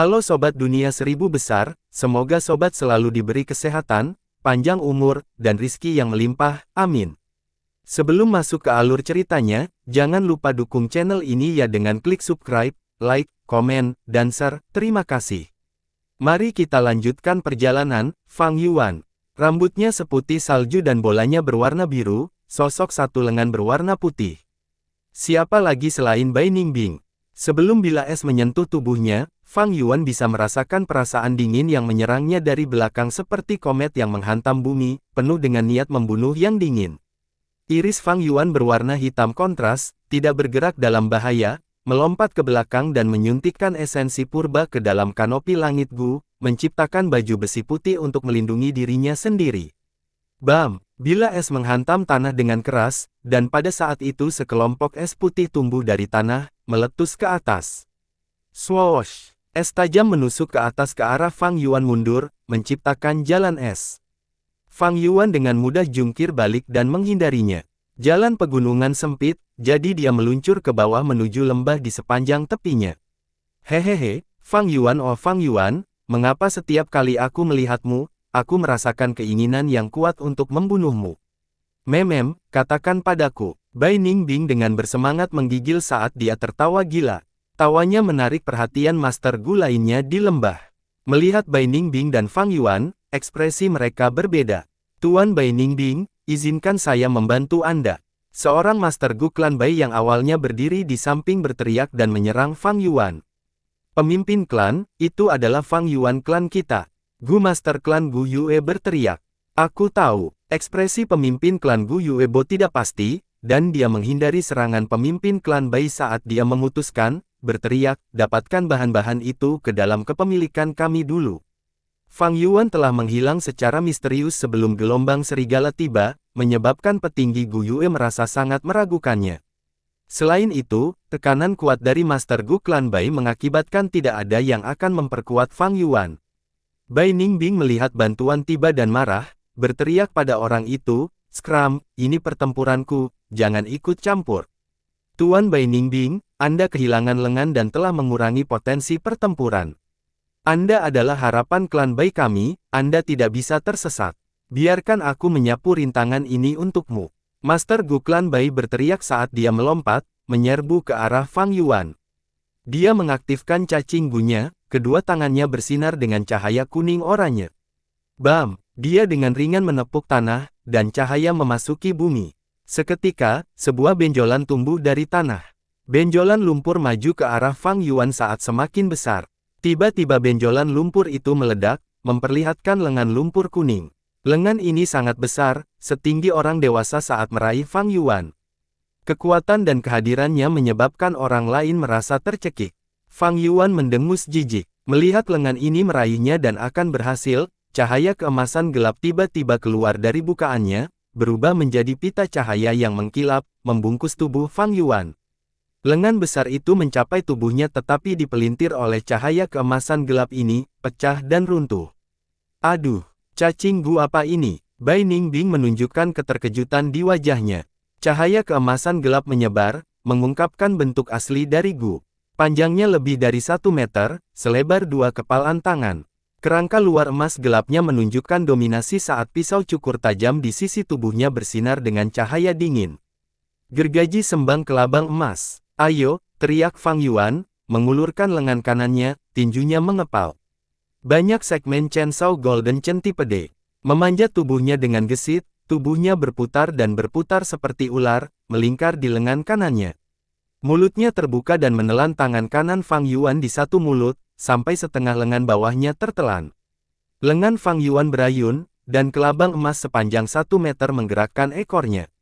Halo Sobat Dunia Seribu Besar, semoga Sobat selalu diberi kesehatan, panjang umur, dan rizki yang melimpah, amin. Sebelum masuk ke alur ceritanya, jangan lupa dukung channel ini ya dengan klik subscribe, like, komen, dan share, terima kasih. Mari kita lanjutkan perjalanan. Fang Yuan. Rambutnya seputih salju dan bolanya berwarna biru, sosok satu lengan berwarna putih. Siapa lagi selain Bai Ningbing? Sebelum bila es menyentuh tubuhnya, Fang Yuan bisa merasakan perasaan dingin yang menyerangnya dari belakang seperti komet yang menghantam bumi, penuh dengan niat membunuh yang dingin. Iris Fang Yuan berwarna hitam kontras, tidak bergerak dalam bahaya, melompat ke belakang dan menyuntikkan esensi purba ke dalam kanopi langit Gu, menciptakan baju besi putih untuk melindungi dirinya sendiri. Bam! Bila es menghantam tanah dengan keras, dan pada saat itu sekelompok es putih tumbuh dari tanah, meletus ke atas. Swoosh! Es tajam menusuk ke atas ke arah Fang Yuan mundur, menciptakan jalan es. Fang Yuan dengan mudah jungkir balik dan menghindarinya. Jalan pegunungan sempit, jadi dia meluncur ke bawah menuju lembah di sepanjang tepinya. Hehehe, Fang Yuan, oh Fang Yuan, mengapa setiap kali aku melihatmu, aku merasakan keinginan yang kuat untuk membunuhmu? Memem, katakan padaku. Bai Ningbing dengan bersemangat menggigil saat dia tertawa gila. Tawanya menarik perhatian Master Gu lainnya di lembah. Melihat Bai Ningbing dan Fang Yuan, ekspresi mereka berbeda. Tuan Bai Ningbing, izinkan saya membantu Anda. Seorang Master Gu klan Bai yang awalnya berdiri di samping berteriak dan menyerang Fang Yuan. Pemimpin klan, itu adalah Fang Yuan klan kita. Gu Master klan Gu Yue berteriak. Aku tahu, ekspresi pemimpin klan Gu Yuebo tidak pasti, dan dia menghindari serangan pemimpin klan Bai saat dia memutuskan, berteriak, dapatkan bahan-bahan itu ke dalam kepemilikan kami dulu. Fang Yuan telah menghilang secara misterius sebelum gelombang serigala tiba, menyebabkan petinggi Gu Yue merasa sangat meragukannya. Selain itu, tekanan kuat dari Master Gu klan Bai mengakibatkan tidak ada yang akan memperkuat Fang Yuan. Bai Ningbing melihat bantuan tiba dan marah, berteriak pada orang itu, "Skram, ini pertempuranku, jangan ikut campur." Tuan Bai Ningbing, Anda kehilangan lengan dan telah mengurangi potensi pertempuran. Anda adalah harapan klan Bai kami, Anda tidak bisa tersesat. Biarkan aku menyapu rintangan ini untukmu. Master Gu klan Bai berteriak saat dia melompat, menyerbu ke arah Fang Yuan. Dia mengaktifkan cacing Gu-nya, kedua tangannya bersinar dengan cahaya kuning oranye. Bam! Dia dengan ringan menepuk tanah, dan cahaya memasuki bumi. Seketika, sebuah benjolan tumbuh dari tanah. Benjolan lumpur maju ke arah Fang Yuan saat semakin besar. Tiba-tiba benjolan lumpur itu meledak, memperlihatkan lengan lumpur kuning. Lengan ini sangat besar, setinggi orang dewasa saat meraih Fang Yuan. Kekuatan dan kehadirannya menyebabkan orang lain merasa tercekik. Fang Yuan mendengus jijik. Melihat lengan ini meraihnya dan akan berhasil, cahaya keemasan gelap tiba-tiba keluar dari bukaannya, berubah menjadi pita cahaya yang mengkilap, membungkus tubuh Fang Yuan. Lengan besar itu mencapai tubuhnya tetapi dipelintir oleh cahaya keemasan gelap ini, pecah dan runtuh. Aduh, cacing Gu apa ini? Bai Ningbing menunjukkan keterkejutan di wajahnya. Cahaya keemasan gelap menyebar, mengungkapkan bentuk asli dari Gu. Panjangnya lebih dari 1 meter, selebar 2 kepalan tangan. Kerangka luar emas gelapnya menunjukkan dominasi saat pisau cukur tajam di sisi tubuhnya bersinar dengan cahaya dingin. Gergaji sembang kelabang emas. Ayo, teriak Fang Yuan, mengulurkan lengan kanannya, tinjunya mengepal. Banyak segmen Chainsaw Golden Centipede. Memanjat tubuhnya dengan gesit, tubuhnya berputar dan berputar seperti ular, melingkar di lengan kanannya. Mulutnya terbuka dan menelan tangan kanan Fang Yuan di satu mulut, sampai setengah lengan bawahnya tertelan. Lengan Fang Yuan berayun, dan kelabang emas sepanjang 1 meter menggerakkan ekornya.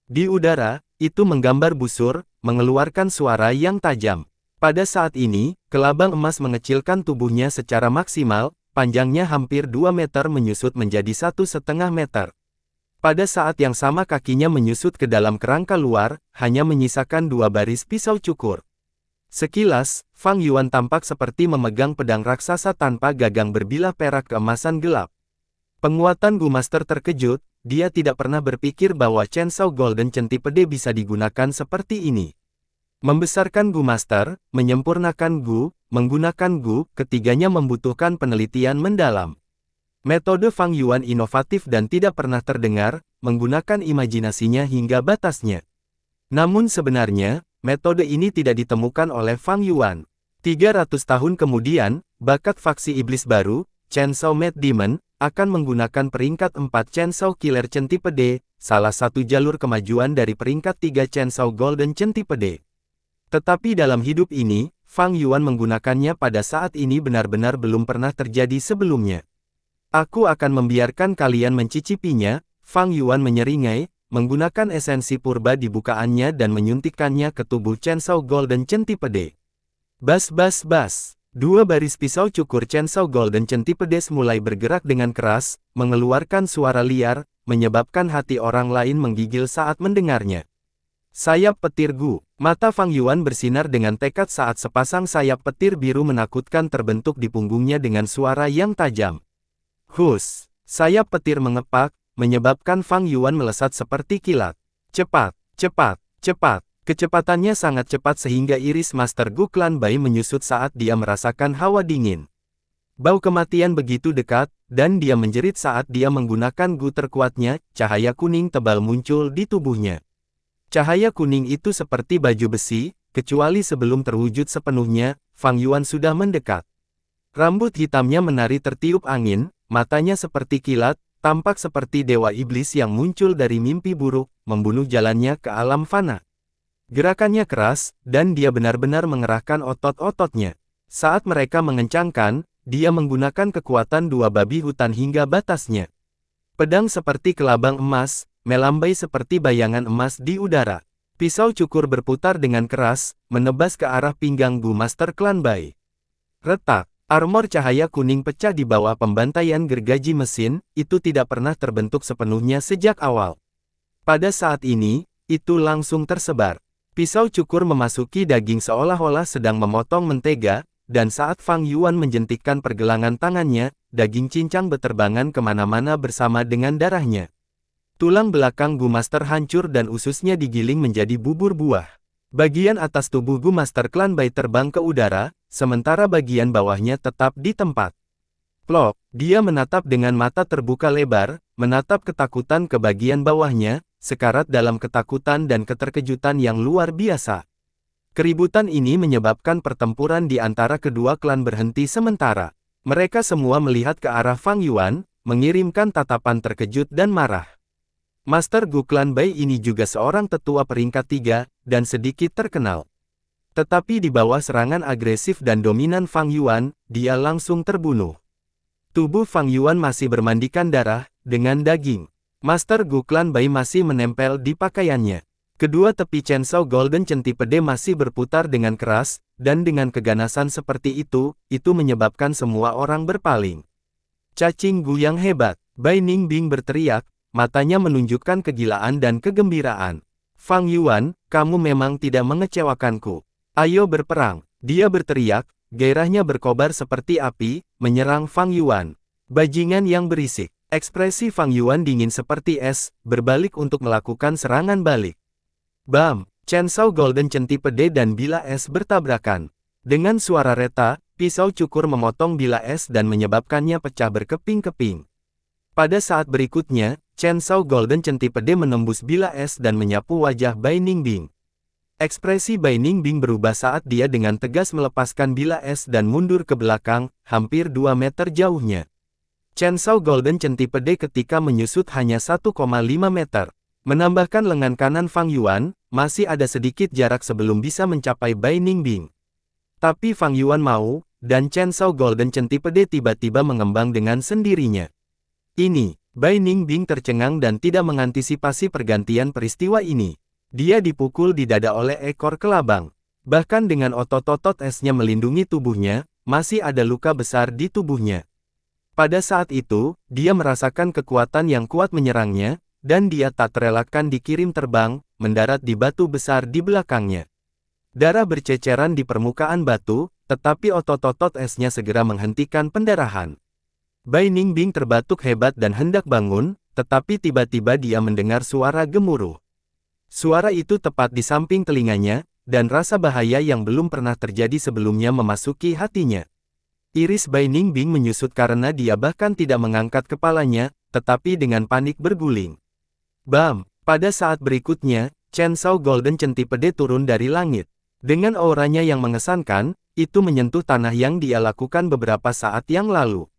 Di udara, itu menggambar busur, mengeluarkan suara yang tajam. Pada saat ini, kelabang emas mengecilkan tubuhnya secara maksimal, panjangnya hampir 2 meter menyusut menjadi 1,5 meter. Pada saat yang sama kakinya menyusut ke dalam kerangka luar, hanya menyisakan 2 baris pisau cukur. Sekilas, Fang Yuan tampak seperti memegang pedang raksasa tanpa gagang berbilah perak keemasan gelap. Penguatan Gu Master terkejut, dia tidak pernah berpikir bahwa Chainsaw Golden Centipede bisa digunakan seperti ini. Membesarkan Gu Master, menyempurnakan Gu, menggunakan Gu, ketiganya membutuhkan penelitian mendalam. Metode Fang Yuan inovatif dan tidak pernah terdengar, menggunakan imajinasinya hingga batasnya. Namun sebenarnya, metode ini tidak ditemukan oleh Fang Yuan. 300 tahun kemudian, bakat faksi iblis baru, Chainsaw Mad Demon, akan menggunakan peringkat 4 Chainsaw Killer Centipede, salah satu jalur kemajuan dari peringkat 3 Chainsaw Golden Centipede. Tetapi dalam hidup ini, Fang Yuan menggunakannya pada saat ini benar-benar belum pernah terjadi sebelumnya. Aku akan membiarkan kalian mencicipinya, Fang Yuan menyeringai, menggunakan esensi purba di bukaannya dan menyuntikkannya ke tubuh Chainsaw Golden Centipede. Bas bas bas. Dua baris pisau cukur Chainsaw Golden Centipede mulai bergerak dengan keras, mengeluarkan suara liar, menyebabkan hati orang lain menggigil saat mendengarnya. Sayap petir Gu. Mata Fang Yuan bersinar dengan tekad saat sepasang sayap petir biru menakutkan terbentuk di punggungnya dengan suara yang tajam. Hus! Sayap petir mengepak, menyebabkan Fang Yuan melesat seperti kilat. Cepat, cepat, cepat. Kecepatannya sangat cepat sehingga iris Master Gu Clan Bai menyusut saat dia merasakan hawa dingin. Bau kematian begitu dekat, dan dia menjerit saat dia menggunakan Gu terkuatnya, cahaya kuning tebal muncul di tubuhnya. Cahaya kuning itu seperti baju besi, kecuali sebelum terwujud sepenuhnya, Fang Yuan sudah mendekat. Rambut hitamnya menari tertiup angin, matanya seperti kilat, tampak seperti dewa iblis yang muncul dari mimpi buruk, membunuh jalannya ke alam fana. Gerakannya keras, dan dia benar-benar mengerahkan otot-ototnya. Saat mereka mengencangkan, dia menggunakan kekuatan dua babi hutan hingga batasnya. Pedang seperti kelabang emas, melambai seperti bayangan emas di udara. Pisau cukur berputar dengan keras, menebas ke arah pinggang Gu Master Clan Bai. Retak. Armor cahaya kuning pecah di bawah pembantaian gergaji mesin, itu tidak pernah terbentuk sepenuhnya sejak awal. Pada saat ini, itu langsung tersebar. Pisau cukur memasuki daging seolah-olah sedang memotong mentega, dan saat Fang Yuan menjentikkan pergelangan tangannya, daging cincang beterbangan kemana-mana bersama dengan darahnya. Tulang belakang Gu Master hancur dan ususnya digiling menjadi bubur buah. Bagian atas tubuh Gu Master Clan Bai terbang ke udara, sementara bagian bawahnya tetap di tempat. Plok, dia menatap dengan mata terbuka lebar, menatap ketakutan ke bagian bawahnya, sekarat dalam ketakutan dan keterkejutan yang luar biasa. Keributan ini menyebabkan pertempuran di antara kedua klan berhenti sementara. Mereka semua melihat ke arah Fang Yuan, mengirimkan tatapan terkejut dan marah. Master Gu Clan Bai ini juga seorang tetua peringkat 3, dan sedikit terkenal. Tetapi di bawah serangan agresif dan dominan Fang Yuan, dia langsung terbunuh. Tubuh Fang Yuan masih bermandikan darah, dengan daging. Master Gu Clan Bai masih menempel di pakaiannya. Kedua tepi Chainsaw Golden Centipede masih berputar dengan keras, dan dengan keganasan seperti itu menyebabkan semua orang berpaling. Cacing Gu yang hebat, Bai Ningbing berteriak, matanya menunjukkan kegilaan dan kegembiraan. Fang Yuan, kamu memang tidak mengecewakanku. Ayo berperang, dia berteriak, gairahnya berkobar seperti api, menyerang Fang Yuan. Bajingan yang berisik, ekspresi Fang Yuan dingin seperti es, berbalik untuk melakukan serangan balik. Bam, Chainsaw Golden Centipede dan bila es bertabrakan. Dengan suara reta, pisau cukur memotong bila es dan menyebabkannya pecah berkeping-keping. Pada saat berikutnya, Chainsaw Golden Centipede menembus bila es dan menyapu wajah Bai Ningbing. Ekspresi Bai Ningbing berubah saat dia dengan tegas melepaskan bila es dan mundur ke belakang, hampir 2 meter jauhnya. Chainsaw Golden Centipede ketika menyusut hanya 1,5 meter. Menambahkan lengan kanan Fang Yuan, masih ada sedikit jarak sebelum bisa mencapai Bai Ningbing. Tapi Fang Yuan mau, dan Chainsaw Golden Centipede tiba-tiba mengembang dengan sendirinya. Ini, Bai Ningbing tercengang dan tidak mengantisipasi pergantian peristiwa ini. Dia dipukul di dada oleh ekor kelabang. Bahkan dengan otot-otot esnya melindungi tubuhnya, masih ada luka besar di tubuhnya. Pada saat itu, dia merasakan kekuatan yang kuat menyerangnya, dan dia tak terelakkan dikirim terbang, mendarat di batu besar di belakangnya. Darah berceceran di permukaan batu, tetapi otot-otot esnya segera menghentikan pendarahan. Bai Ningbing terbatuk hebat dan hendak bangun, tetapi tiba-tiba dia mendengar suara gemuruh. Suara itu tepat di samping telinganya, dan rasa bahaya yang belum pernah terjadi sebelumnya memasuki hatinya. Iris Bai Ningbing menyusut karena dia bahkan tidak mengangkat kepalanya, tetapi dengan panik berguling. Bam! Pada saat berikutnya, Chainsaw Golden Centipede turun dari langit. Dengan auranya yang mengesankan, itu menyentuh tanah yang dia lakukan beberapa saat yang lalu.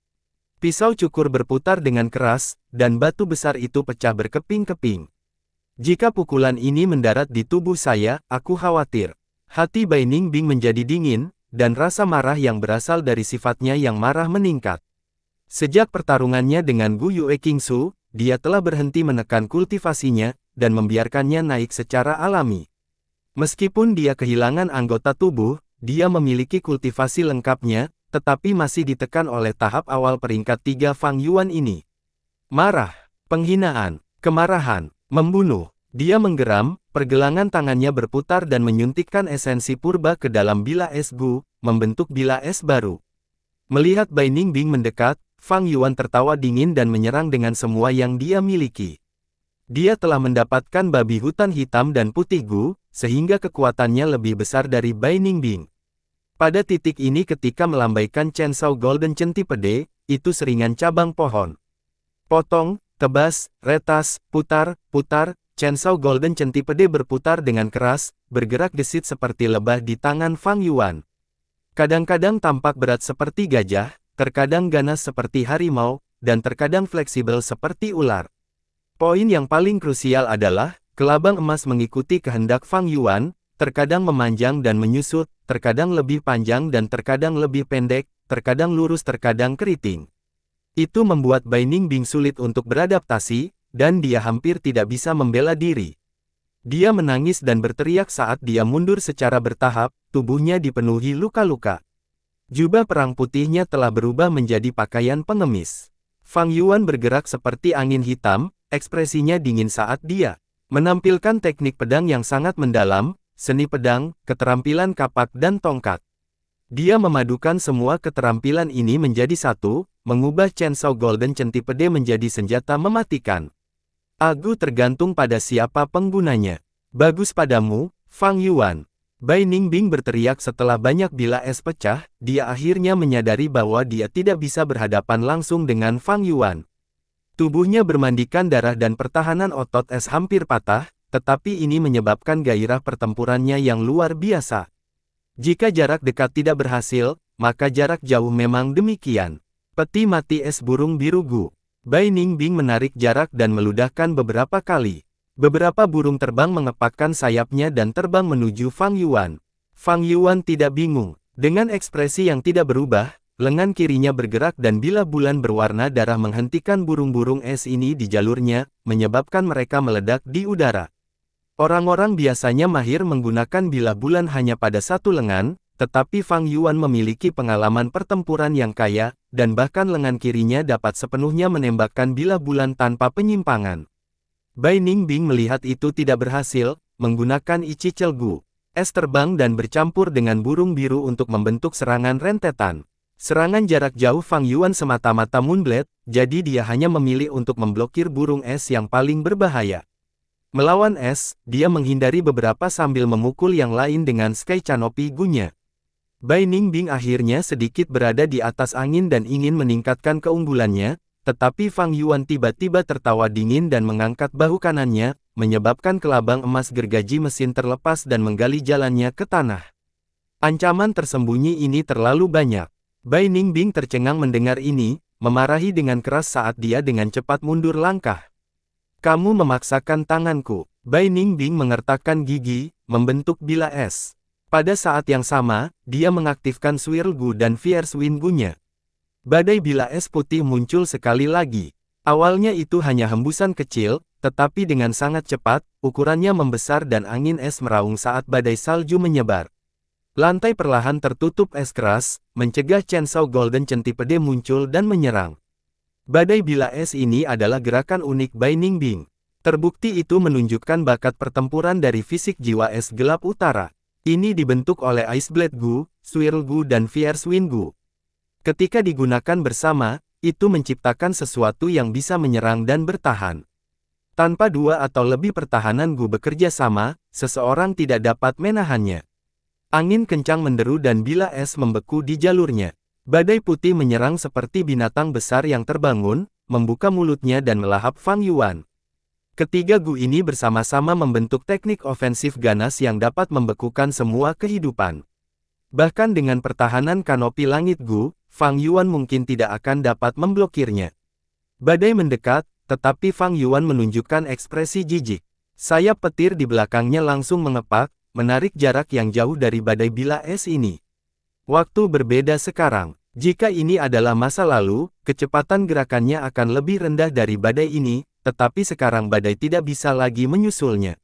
Pisau cukur berputar dengan keras, dan batu besar itu pecah berkeping-keping. Jika pukulan ini mendarat di tubuh saya, aku khawatir. Hati Bai Ningbing menjadi dingin, dan rasa marah yang berasal dari sifatnya yang marah meningkat. Sejak pertarungannya dengan Gu Yue Qingsu, dia telah berhenti menekan kultivasinya, dan membiarkannya naik secara alami. Meskipun dia kehilangan anggota tubuh, dia memiliki kultivasi lengkapnya, tetapi masih ditekan oleh tahap awal peringkat 3 Fang Yuan ini. Marah, penghinaan, kemarahan, membunuh. Dia menggeram, pergelangan tangannya berputar dan menyuntikkan esensi purba ke dalam bila es Gu, membentuk bila es baru. Melihat Bai Ningbing mendekat, Fang Yuan tertawa dingin dan menyerang dengan semua yang dia miliki. Dia telah mendapatkan babi hutan hitam dan putih Gu, sehingga kekuatannya lebih besar dari Bai Ningbing. Pada titik ini ketika melambaikan Chainsaw Golden Centipede, itu seringan cabang pohon. Potong, tebas, retas, putar, putar, Chainsaw Golden Centipede berputar dengan keras, bergerak gesit seperti lebah di tangan Fang Yuan. Kadang-kadang tampak berat seperti gajah, terkadang ganas seperti harimau, dan terkadang fleksibel seperti ular. Poin yang paling krusial adalah, kelabang emas mengikuti kehendak Fang Yuan, terkadang memanjang dan menyusut, terkadang lebih panjang dan terkadang lebih pendek, terkadang lurus terkadang keriting. Itu membuat Bai Ningbing sulit untuk beradaptasi, dan dia hampir tidak bisa membela diri. Dia menangis dan berteriak saat dia mundur secara bertahap, tubuhnya dipenuhi luka-luka. Jubah perang putihnya telah berubah menjadi pakaian pengemis. Fang Yuan bergerak seperti angin hitam, ekspresinya dingin saat dia menampilkan teknik pedang yang sangat mendalam, seni pedang, keterampilan kapak dan tongkat. Dia memadukan semua keterampilan ini menjadi satu, mengubah Chainsaw Golden Centipede menjadi senjata mematikan. Agu tergantung pada siapa penggunanya. Bagus padamu, Fang Yuan. Bai Ningbing berteriak setelah banyak bila es pecah, dia akhirnya menyadari bahwa dia tidak bisa berhadapan langsung dengan Fang Yuan. Tubuhnya bermandikan darah dan pertahanan otot es hampir patah, tetapi ini menyebabkan gairah pertempurannya yang luar biasa. Jika jarak dekat tidak berhasil, maka jarak jauh memang demikian. Peti mati es burung biru Gu. Bai Ningbing menarik jarak dan meludahkan beberapa kali. Beberapa burung terbang mengepakkan sayapnya dan terbang menuju Fang Yuan. Fang Yuan tidak bingung. Dengan ekspresi yang tidak berubah, lengan kirinya bergerak dan bilah bulan berwarna darah menghentikan burung-burung es ini di jalurnya, menyebabkan mereka meledak di udara. Orang-orang biasanya mahir menggunakan bilah bulan hanya pada satu lengan, tetapi Fang Yuan memiliki pengalaman pertempuran yang kaya, dan bahkan lengan kirinya dapat sepenuhnya menembakkan bilah bulan tanpa penyimpangan. Bai Ningbing melihat itu tidak berhasil, menggunakan Ichichel Gu. Es terbang dan bercampur dengan burung biru untuk membentuk serangan rentetan. Serangan jarak jauh Fang Yuan semata-mata Moonblade, jadi dia hanya memilih untuk memblokir burung es yang paling berbahaya. Melawan es, dia menghindari beberapa sambil memukul yang lain dengan Sky Canopy Gu-nya. Bai Ningbing akhirnya sedikit berada di atas angin dan ingin meningkatkan keunggulannya, tetapi Fang Yuan tiba-tiba tertawa dingin dan mengangkat bahu kanannya, menyebabkan kelabang emas gergaji mesin terlepas dan menggali jalannya ke tanah. Ancaman tersembunyi ini terlalu banyak. Bai Ningbing tercengang mendengar ini, memarahi dengan keras saat dia dengan cepat mundur langkah. Kamu memaksakan tanganku. Bai Ningbing mengertakkan gigi, membentuk bila es. Pada saat yang sama, dia mengaktifkan Swirl Gu dan Fierce Wind Gu-nya. Badai bila es putih muncul sekali lagi. Awalnya itu hanya hembusan kecil, tetapi dengan sangat cepat, ukurannya membesar dan angin es meraung saat badai salju menyebar. Lantai perlahan tertutup es keras, mencegah Chainsaw Golden Centipede muncul dan menyerang. Badai bila es ini adalah gerakan unik Bai Ningbing. Terbukti itu menunjukkan bakat pertempuran dari fisik jiwa es gelap utara. Ini dibentuk oleh Ice Blade Gu, Swirl Gu dan Fierce Wind Gu. Ketika digunakan bersama, itu menciptakan sesuatu yang bisa menyerang dan bertahan. Tanpa dua atau lebih pertahanan Gu bekerja sama, seseorang tidak dapat menahannya. Angin kencang menderu dan bila es membeku di jalurnya. Badai putih menyerang seperti binatang besar yang terbangun, membuka mulutnya dan melahap Fang Yuan. Ketiga Gu ini bersama-sama membentuk teknik ofensif ganas yang dapat membekukan semua kehidupan. Bahkan dengan pertahanan kanopi langit Gu, Fang Yuan mungkin tidak akan dapat memblokirnya. Badai mendekat, tetapi Fang Yuan menunjukkan ekspresi jijik. Sayap petir di belakangnya langsung mengepak, menarik jarak yang jauh dari badai bila es ini. Waktu berbeda sekarang. Jika ini adalah masa lalu, kecepatan gerakannya akan lebih rendah dari badai ini, tetapi sekarang badai tidak bisa lagi menyusulnya.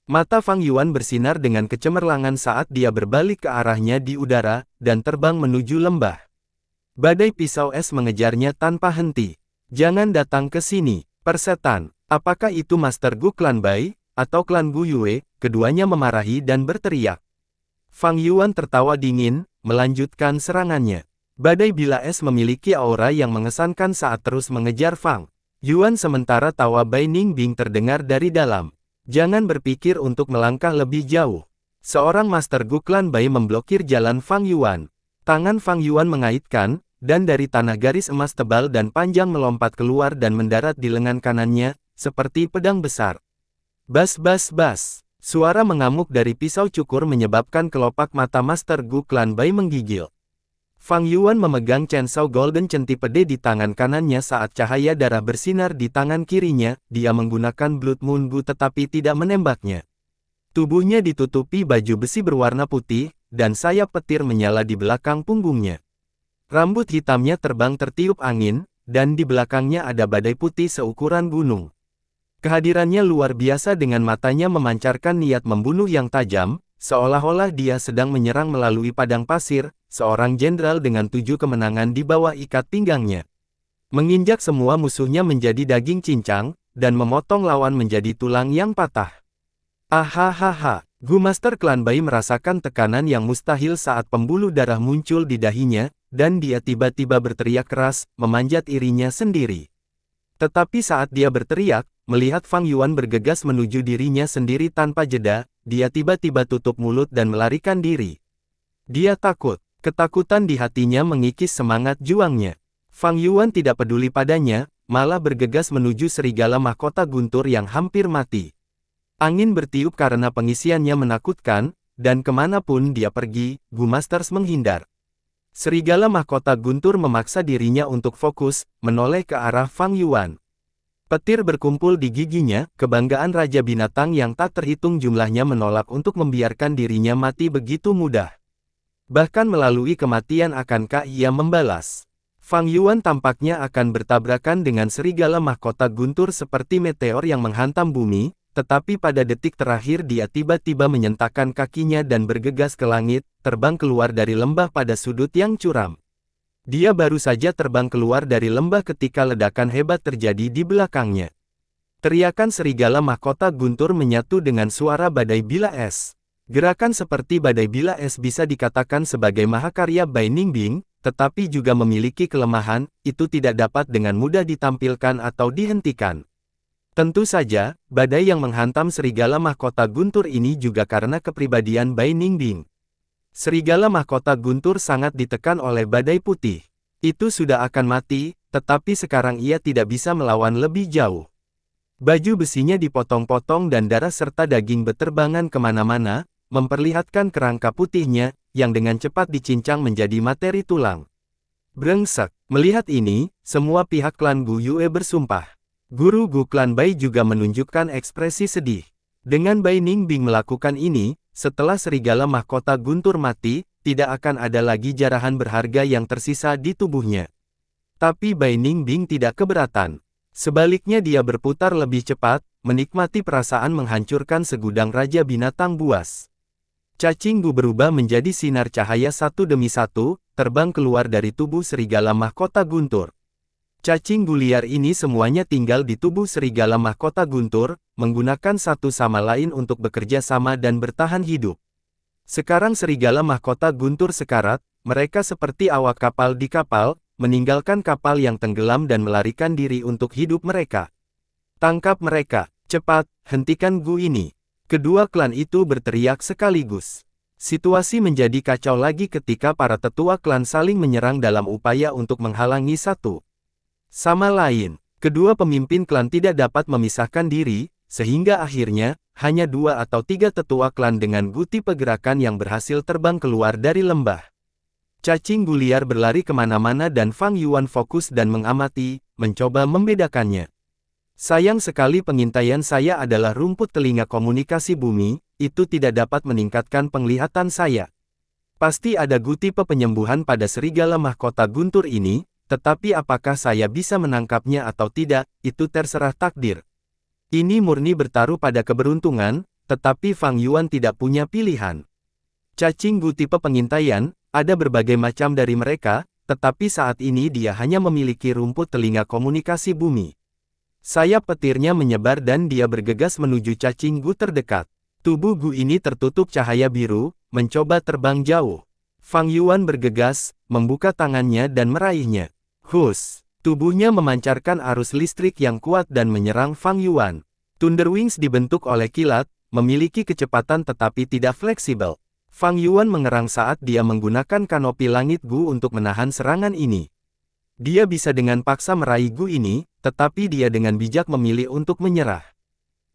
Mata Fang Yuan bersinar dengan kecemerlangan saat dia berbalik ke arahnya di udara, dan terbang menuju lembah. Badai pisau es mengejarnya tanpa henti. Jangan datang ke sini, persetan. Apakah itu Master Gu klan Bai, atau klan Gu Yue? Keduanya memarahi dan berteriak. Fang Yuan tertawa dingin, melanjutkan serangannya. Badai bila es memiliki aura yang mengesankan saat terus mengejar Fang Yuan sementara tawa Bai Ningbing terdengar dari dalam. Jangan berpikir untuk melangkah lebih jauh. Seorang Master Gu klan Bai memblokir jalan Fang Yuan. Tangan Fang Yuan mengaitkan, dan dari tanah garis emas tebal dan panjang melompat keluar dan mendarat di lengan kanannya, seperti pedang besar. Bas bas bas. Suara mengamuk dari pisau cukur menyebabkan kelopak mata Master Gu klan Bai menggigil. Fang Yuan memegang Chainsaw Golden Centipede di tangan kanannya saat cahaya darah bersinar di tangan kirinya, dia menggunakan Blood Moon Gu tetapi tidak menembaknya. Tubuhnya ditutupi baju besi berwarna putih, dan sayap petir menyala di belakang punggungnya. Rambut hitamnya terbang tertiup angin, dan di belakangnya ada badai putih seukuran gunung. Kehadirannya luar biasa dengan matanya memancarkan niat membunuh yang tajam, seolah-olah dia sedang menyerang melalui padang pasir, seorang jenderal dengan 7 kemenangan di bawah ikat pinggangnya. Menginjak semua musuhnya menjadi daging cincang, dan memotong lawan menjadi tulang yang patah. Ahahaha, Gu Master Klan Bai merasakan tekanan yang mustahil saat pembuluh darah muncul di dahinya, dan dia tiba-tiba berteriak keras, memanjat irinya sendiri. Tetapi saat dia berteriak, melihat Fang Yuan bergegas menuju dirinya sendiri tanpa jeda, dia tiba-tiba tutup mulut dan melarikan diri. Dia takut. Ketakutan di hatinya mengikis semangat juangnya. Fang Yuan tidak peduli padanya, malah bergegas menuju serigala mahkota guntur yang hampir mati. Angin bertiup karena pengisiannya menakutkan, dan kemanapun dia pergi, Gu Masters menghindar. Serigala mahkota guntur memaksa dirinya untuk fokus, menoleh ke arah Fang Yuan. Petir berkumpul di giginya, kebanggaan Raja Binatang yang tak terhitung jumlahnya menolak untuk membiarkan dirinya mati begitu mudah. Bahkan melalui kematian akankah ia membalas? Fang Yuan tampaknya akan bertabrakan dengan serigala mahkota guntur seperti meteor yang menghantam bumi, tetapi pada detik terakhir dia tiba-tiba menyentakkan kakinya dan bergegas ke langit, terbang keluar dari lembah pada sudut yang curam. Dia baru saja terbang keluar dari lembah ketika ledakan hebat terjadi di belakangnya. Teriakan serigala mahkota guntur menyatu dengan suara badai bila es. Gerakan seperti badai bila es bisa dikatakan sebagai mahakarya Bai Ningbing, tetapi juga memiliki kelemahan, itu tidak dapat dengan mudah ditampilkan atau dihentikan. Tentu saja, badai yang menghantam serigala mahkota guntur ini juga karena kepribadian Bai Ningbing. Serigala mahkota guntur sangat ditekan oleh badai putih. Itu sudah akan mati, tetapi sekarang ia tidak bisa melawan lebih jauh. Baju besinya dipotong-potong dan darah serta daging beterbangan kemana-mana, memperlihatkan kerangka putihnya, yang dengan cepat dicincang menjadi materi tulang. Brengsek. Melihat ini, semua pihak klan Gu Yue bersumpah. Guru Gu klan Bai juga menunjukkan ekspresi sedih. Dengan Bai Ningbing melakukan ini, setelah serigala mahkota guntur mati, tidak akan ada lagi jarahan berharga yang tersisa di tubuhnya. Tapi Bai Ningbing tidak keberatan. Sebaliknya dia berputar lebih cepat, menikmati perasaan menghancurkan segudang Raja Binatang buas. Cacing Gu berubah menjadi sinar cahaya satu demi satu, terbang keluar dari tubuh serigala mahkota guntur. Cacing Gu liar ini semuanya tinggal di tubuh serigala mahkota guntur, menggunakan satu sama lain untuk bekerja sama dan bertahan hidup. Sekarang serigala mahkota guntur sekarat, mereka seperti awak kapal di kapal, meninggalkan kapal yang tenggelam dan melarikan diri untuk hidup mereka. Tangkap mereka, cepat, hentikan Gu ini. Kedua klan itu berteriak sekaligus. Situasi menjadi kacau lagi ketika para tetua klan saling menyerang dalam upaya untuk menghalangi satu sama lain. Kedua pemimpin klan tidak dapat memisahkan diri, sehingga akhirnya, hanya 2 atau 3 tetua klan dengan Gu tipe gerakan yang berhasil terbang keluar dari lembah. Cacing Gu liar berlari kemana-mana dan Fang Yuan fokus dan mengamati, mencoba membedakannya. Sayang sekali pengintaian saya adalah rumput telinga komunikasi bumi, itu tidak dapat meningkatkan penglihatan saya. Pasti ada Gu tipe penyembuhan pada serigala mahkota guntur ini, tetapi apakah saya bisa menangkapnya atau tidak, itu terserah takdir. Ini murni bertaruh pada keberuntungan, tetapi Fang Yuan tidak punya pilihan. Cacing Gu tipe pengintaian, ada berbagai macam dari mereka, tetapi saat ini dia hanya memiliki rumput telinga komunikasi bumi. Sayap petirnya menyebar dan dia bergegas menuju cacing Gu terdekat. Tubuh Gu ini tertutup cahaya biru, mencoba terbang jauh. Fang Yuan bergegas, membuka tangannya dan meraihnya. Hus! Tubuhnya memancarkan arus listrik yang kuat dan menyerang Fang Yuan. Thunder Wings dibentuk oleh kilat, memiliki kecepatan tetapi tidak fleksibel. Fang Yuan mengerang saat dia menggunakan kanopi langit Gu untuk menahan serangan ini. Dia bisa dengan paksa meraih Gu ini, tetapi dia dengan bijak memilih untuk menyerah.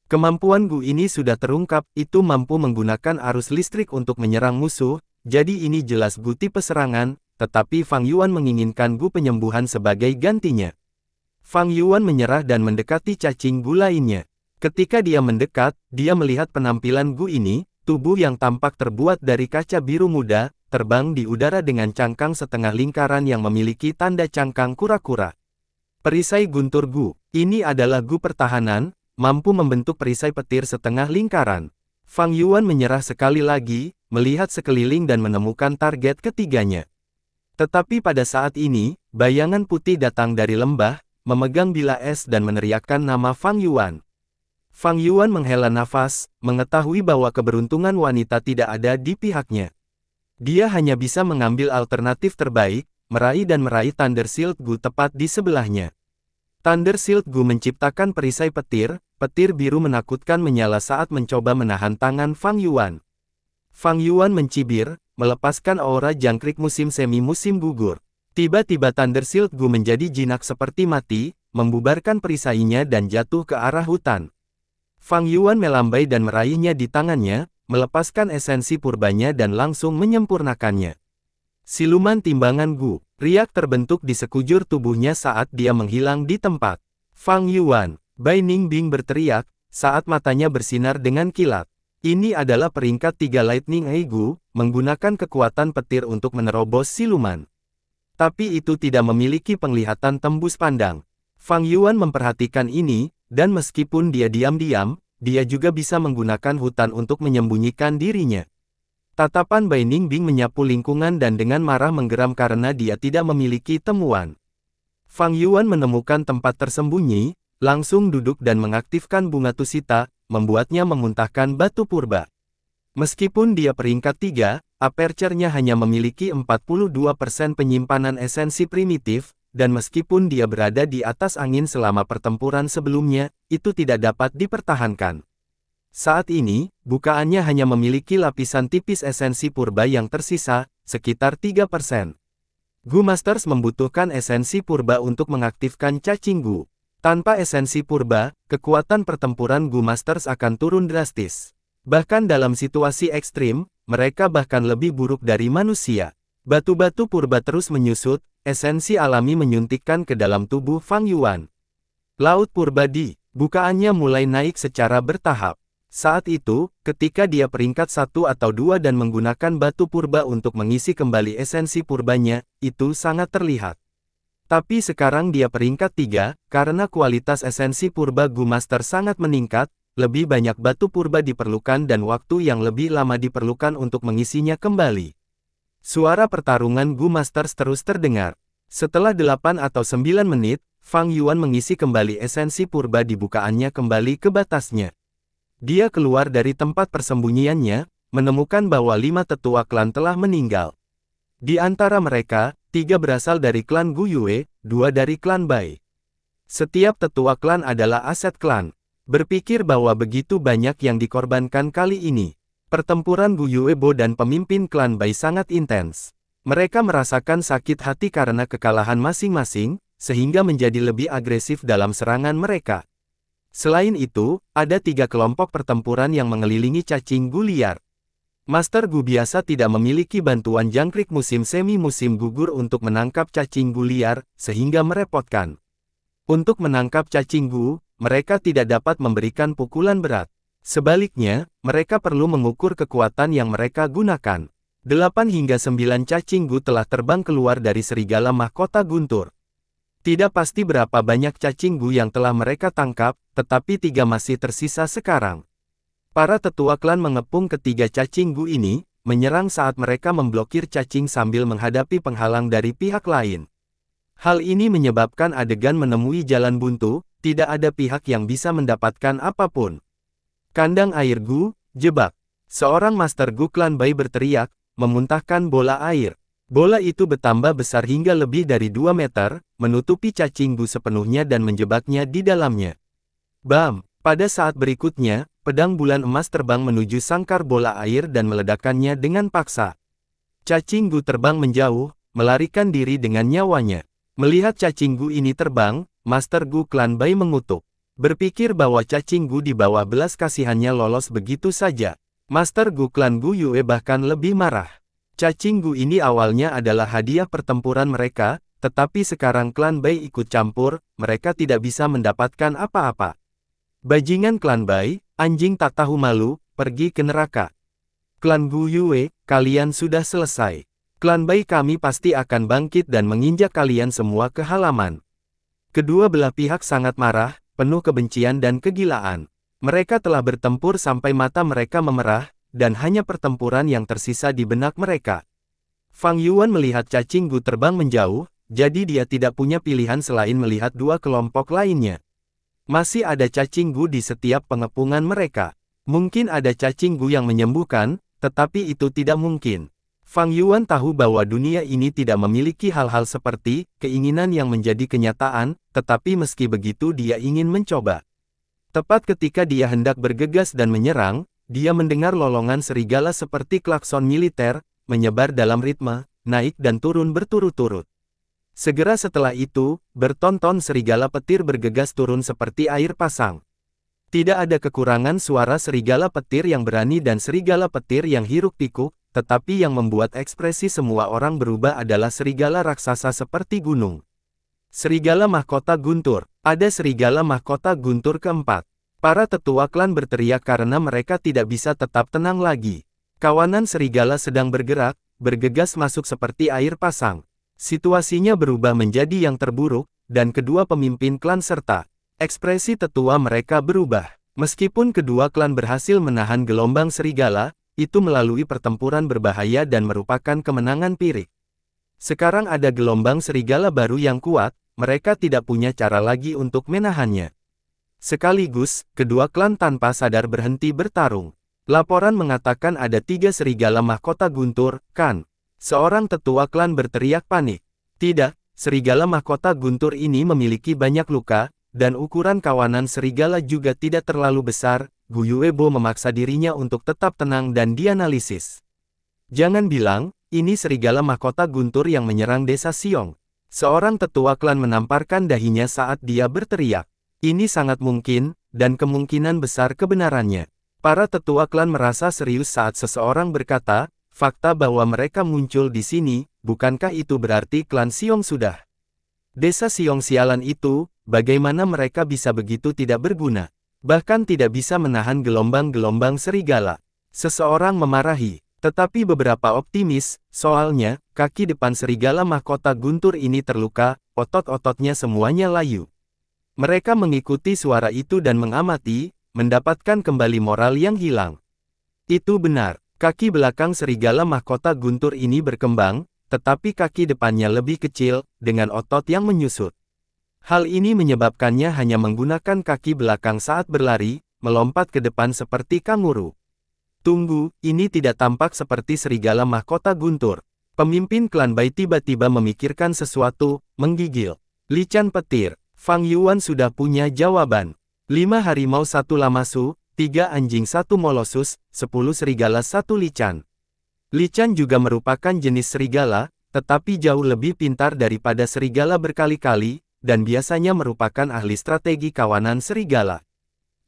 Kemampuan Gu ini sudah terungkap, itu mampu menggunakan arus listrik untuk menyerang musuh, jadi ini jelas Gu tipe serangan, tetapi Fang Yuan menginginkan Gu penyembuhan sebagai gantinya. Fang Yuan menyerah dan mendekati cacing Gu lainnya. Ketika dia mendekat, dia melihat penampilan Gu ini, tubuh yang tampak terbuat dari kaca biru muda, terbang di udara dengan cangkang setengah lingkaran yang memiliki tanda cangkang kura-kura. Perisai guntur Gu, ini adalah Gu pertahanan, mampu membentuk perisai petir setengah lingkaran. Fang Yuan menyerah sekali lagi, melihat sekeliling dan menemukan target ketiganya. Tetapi pada saat ini, bayangan putih datang dari lembah, memegang bila es dan meneriakkan nama Fang Yuan. Fang Yuan menghela nafas, mengetahui bahwa keberuntungan wanita tidak ada di pihaknya. Dia hanya bisa mengambil alternatif terbaik, meraih Thunder Shield Gu tepat di sebelahnya. Thunder Shield Gu menciptakan perisai petir, petir biru menakutkan menyala saat mencoba menahan tangan Fang Yuan. Fang Yuan mencibir, melepaskan aura jangkrik musim semi musim gugur. Tiba-tiba Thunder Shield Gu menjadi jinak seperti mati, membubarkan perisainya dan jatuh ke arah hutan. Fang Yuan melambai dan meraihnya di tangannya, melepaskan esensi purbanya dan langsung menyempurnakannya. Siluman timbangan Gu, riak terbentuk di sekujur tubuhnya saat dia menghilang di tempat. Fang Yuan, Bai Ningbing berteriak, saat matanya bersinar dengan kilat. Ini adalah peringkat 3 Lightning Eye Gu, menggunakan kekuatan petir untuk menerobos siluman. Tapi itu tidak memiliki penglihatan tembus pandang. Fang Yuan memperhatikan ini, dan meskipun dia diam-diam, dia juga bisa menggunakan hutan untuk menyembunyikan dirinya. Tatapan Bai Ningbing menyapu lingkungan dan dengan marah menggeram karena dia tidak memiliki temuan. Fang Yuan menemukan tempat tersembunyi, langsung duduk dan mengaktifkan bunga tusita, membuatnya memuntahkan batu purba. Meskipun dia peringkat 3, aperture-nya hanya memiliki 42% penyimpanan esensi primitif, dan meskipun dia berada di atas angin selama pertempuran sebelumnya, itu tidak dapat dipertahankan. Saat ini, bukaannya hanya memiliki lapisan tipis esensi purba yang tersisa, sekitar 3%. Gu Masters membutuhkan esensi purba untuk mengaktifkan cacing Gu. Tanpa esensi purba, kekuatan pertempuran Gu Masters akan turun drastis. Bahkan dalam situasi ekstrim, mereka bahkan lebih buruk dari manusia. Batu-batu purba terus menyusut, esensi alami menyuntikkan ke dalam tubuh Fang Yuan. Laut purba di bukaannya mulai naik secara bertahap. Saat itu, ketika dia peringkat 1 atau 2 dan menggunakan batu purba untuk mengisi kembali esensi purbanya, itu sangat terlihat. Tapi sekarang dia peringkat 3, karena kualitas esensi purba Gu Master sangat meningkat, lebih banyak batu purba diperlukan dan waktu yang lebih lama diperlukan untuk mengisinya kembali. Suara pertarungan Gu Masters terus terdengar. Setelah 8 atau 9 menit, Fang Yuan mengisi kembali esensi purba di bukaannya kembali ke batasnya. Dia keluar dari tempat persembunyiannya, menemukan bahwa 5 tetua klan telah meninggal. Di antara mereka, 3 berasal dari klan Gu Yue, 2 dari klan Bai. Setiap tetua klan adalah aset klan. Berpikir bahwa begitu banyak yang dikorbankan kali ini. Pertempuran Gu Yuebo dan pemimpin klan Bai sangat intens. Mereka merasakan sakit hati karena kekalahan masing-masing, sehingga menjadi lebih agresif dalam serangan mereka. Selain itu, ada 3 kelompok pertempuran yang mengelilingi cacing Gu liar. Master Gu biasa tidak memiliki bantuan jangkrik musim semi-musim gugur untuk menangkap cacing Gu liar, sehingga merepotkan. Untuk menangkap cacing Gu, mereka tidak dapat memberikan pukulan berat. Sebaliknya, mereka perlu mengukur kekuatan yang mereka gunakan. 8 hingga 9 cacing Gu telah terbang keluar dari serigala mahkota guntur. Tidak pasti berapa banyak cacing Gu yang telah mereka tangkap, tetapi 3 masih tersisa sekarang. Para tetua klan mengepung ketiga cacing Gu ini, menyerang saat mereka memblokir cacing sambil menghadapi penghalang dari pihak lain. Hal ini menyebabkan adegan menemui jalan buntu, tidak ada pihak yang bisa mendapatkan apapun. Kandang air Gu, jebak. Seorang Master Gu klan Bai berteriak, memuntahkan bola air. Bola itu bertambah besar hingga lebih dari 2 meter, menutupi cacing Gu sepenuhnya dan menjebaknya di dalamnya. Bam! Pada saat berikutnya, pedang bulan emas terbang menuju sangkar bola air dan meledakkannya dengan paksa. Cacing Gu terbang menjauh, melarikan diri dengan nyawanya. Melihat cacing Gu ini terbang, Master Gu klan Bai mengutuk. Berpikir bahwa cacing Gu di bawah belas kasihannya lolos begitu saja. Master Gu klan Gu Yue bahkan lebih marah. Cacing Gu ini awalnya adalah hadiah pertempuran mereka, tetapi sekarang klan Bai ikut campur, mereka tidak bisa mendapatkan apa-apa. Bajingan klan Bai, anjing tak tahu malu, pergi ke neraka. Klan Gu Yue, kalian sudah selesai. Klan Bai kami pasti akan bangkit dan menginjak kalian semua ke halaman. Kedua belah pihak sangat marah, penuh kebencian dan kegilaan. Mereka telah bertempur sampai mata mereka memerah, dan hanya pertempuran yang tersisa di benak mereka. Fang Yuan melihat cacing Gu terbang menjauh, jadi dia tidak punya pilihan selain melihat 2 kelompok lainnya. Masih ada cacing Gu di setiap pengepungan mereka. Mungkin ada cacing Gu yang menyembuhkan, tetapi itu tidak mungkin. Fang Yuan tahu bahwa dunia ini tidak memiliki hal-hal seperti keinginan yang menjadi kenyataan, tetapi meski begitu dia ingin mencoba. Tepat ketika dia hendak bergegas dan menyerang, dia mendengar lolongan serigala seperti klakson militer, menyebar dalam ritme, naik dan turun berturut-turut. Segera setelah itu, bertonton serigala petir bergegas turun seperti air pasang. Tidak ada kekurangan suara serigala petir yang berani dan serigala petir yang hiruk-pikuk, tetapi yang membuat ekspresi semua orang berubah adalah serigala raksasa seperti gunung. Serigala mahkota guntur. Ada serigala mahkota guntur keempat. Para tetua klan berteriak karena mereka tidak bisa tetap tenang lagi. Kawanan serigala sedang bergerak, bergegas masuk seperti air pasang. Situasinya berubah menjadi yang terburuk, dan kedua pemimpin klan serta ekspresi tetua mereka berubah. Meskipun kedua klan berhasil menahan gelombang serigala, itu melalui pertempuran berbahaya dan merupakan kemenangan Pirik. Sekarang ada gelombang serigala baru yang kuat, mereka tidak punya cara lagi untuk menahannya. Sekaligus, kedua klan tanpa sadar berhenti bertarung. Laporan mengatakan ada 3 serigala mahkota guntur, kan? Seorang tetua klan berteriak panik. Tidak, serigala mahkota guntur ini memiliki banyak luka, dan ukuran kawanan serigala juga tidak terlalu besar. Gu Yuebo memaksa dirinya untuk tetap tenang dan dianalisis. Jangan bilang, ini serigala mahkota guntur yang menyerang desa Xiong. Seorang tetua klan menamparkan dahinya saat dia berteriak. Ini sangat mungkin, dan kemungkinan besar kebenarannya. Para tetua klan merasa serius saat seseorang berkata, fakta bahwa mereka muncul di sini, bukankah itu berarti klan Xiong sudah? Desa Xiong sialan itu, bagaimana mereka bisa begitu tidak berguna? Bahkan tidak bisa menahan gelombang-gelombang serigala. Seseorang memarahi, tetapi beberapa optimis, soalnya, kaki depan serigala mahkota guntur ini terluka, otot-ototnya semuanya layu. Mereka mengikuti suara itu dan mengamati, mendapatkan kembali moral yang hilang. Itu benar, kaki belakang serigala mahkota guntur ini berkembang, tetapi kaki depannya lebih kecil, dengan otot yang menyusut. Hal ini menyebabkannya hanya menggunakan kaki belakang saat berlari, melompat ke depan seperti kanguru. Tunggu, ini tidak tampak seperti serigala mahkota guntur. Pemimpin klan Bai tiba-tiba memikirkan sesuatu, menggigil. Lican petir. Fang Yuan sudah punya jawaban. 5 harimau 1 lamasu, 3 anjing 1 molosus, 10 serigala 1 lican. Lican juga merupakan jenis serigala, tetapi jauh lebih pintar daripada serigala berkali-kali, dan biasanya merupakan ahli strategi kawanan serigala.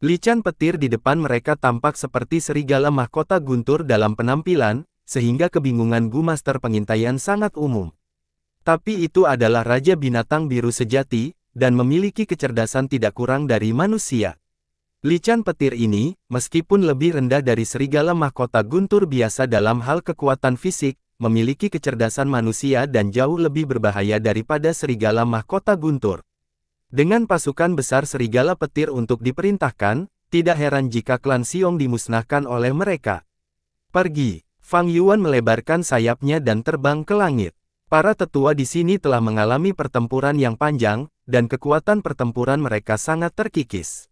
Lican petir di depan mereka tampak seperti serigala mahkota guntur dalam penampilan, sehingga kebingungan Gu Master pengintaian sangat umum. Tapi itu adalah raja binatang biru sejati, dan memiliki kecerdasan tidak kurang dari manusia. Lican petir ini, meskipun lebih rendah dari serigala mahkota guntur biasa dalam hal kekuatan fisik, memiliki kecerdasan manusia dan jauh lebih berbahaya daripada serigala mahkota guntur. Dengan pasukan besar serigala petir untuk diperintahkan, tidak heran jika klan Xiong dimusnahkan oleh mereka. Pergi. Fang Yuan melebarkan sayapnya dan terbang ke langit. Para tetua di sini telah mengalami pertempuran yang panjang, dan kekuatan pertempuran mereka sangat terkikis.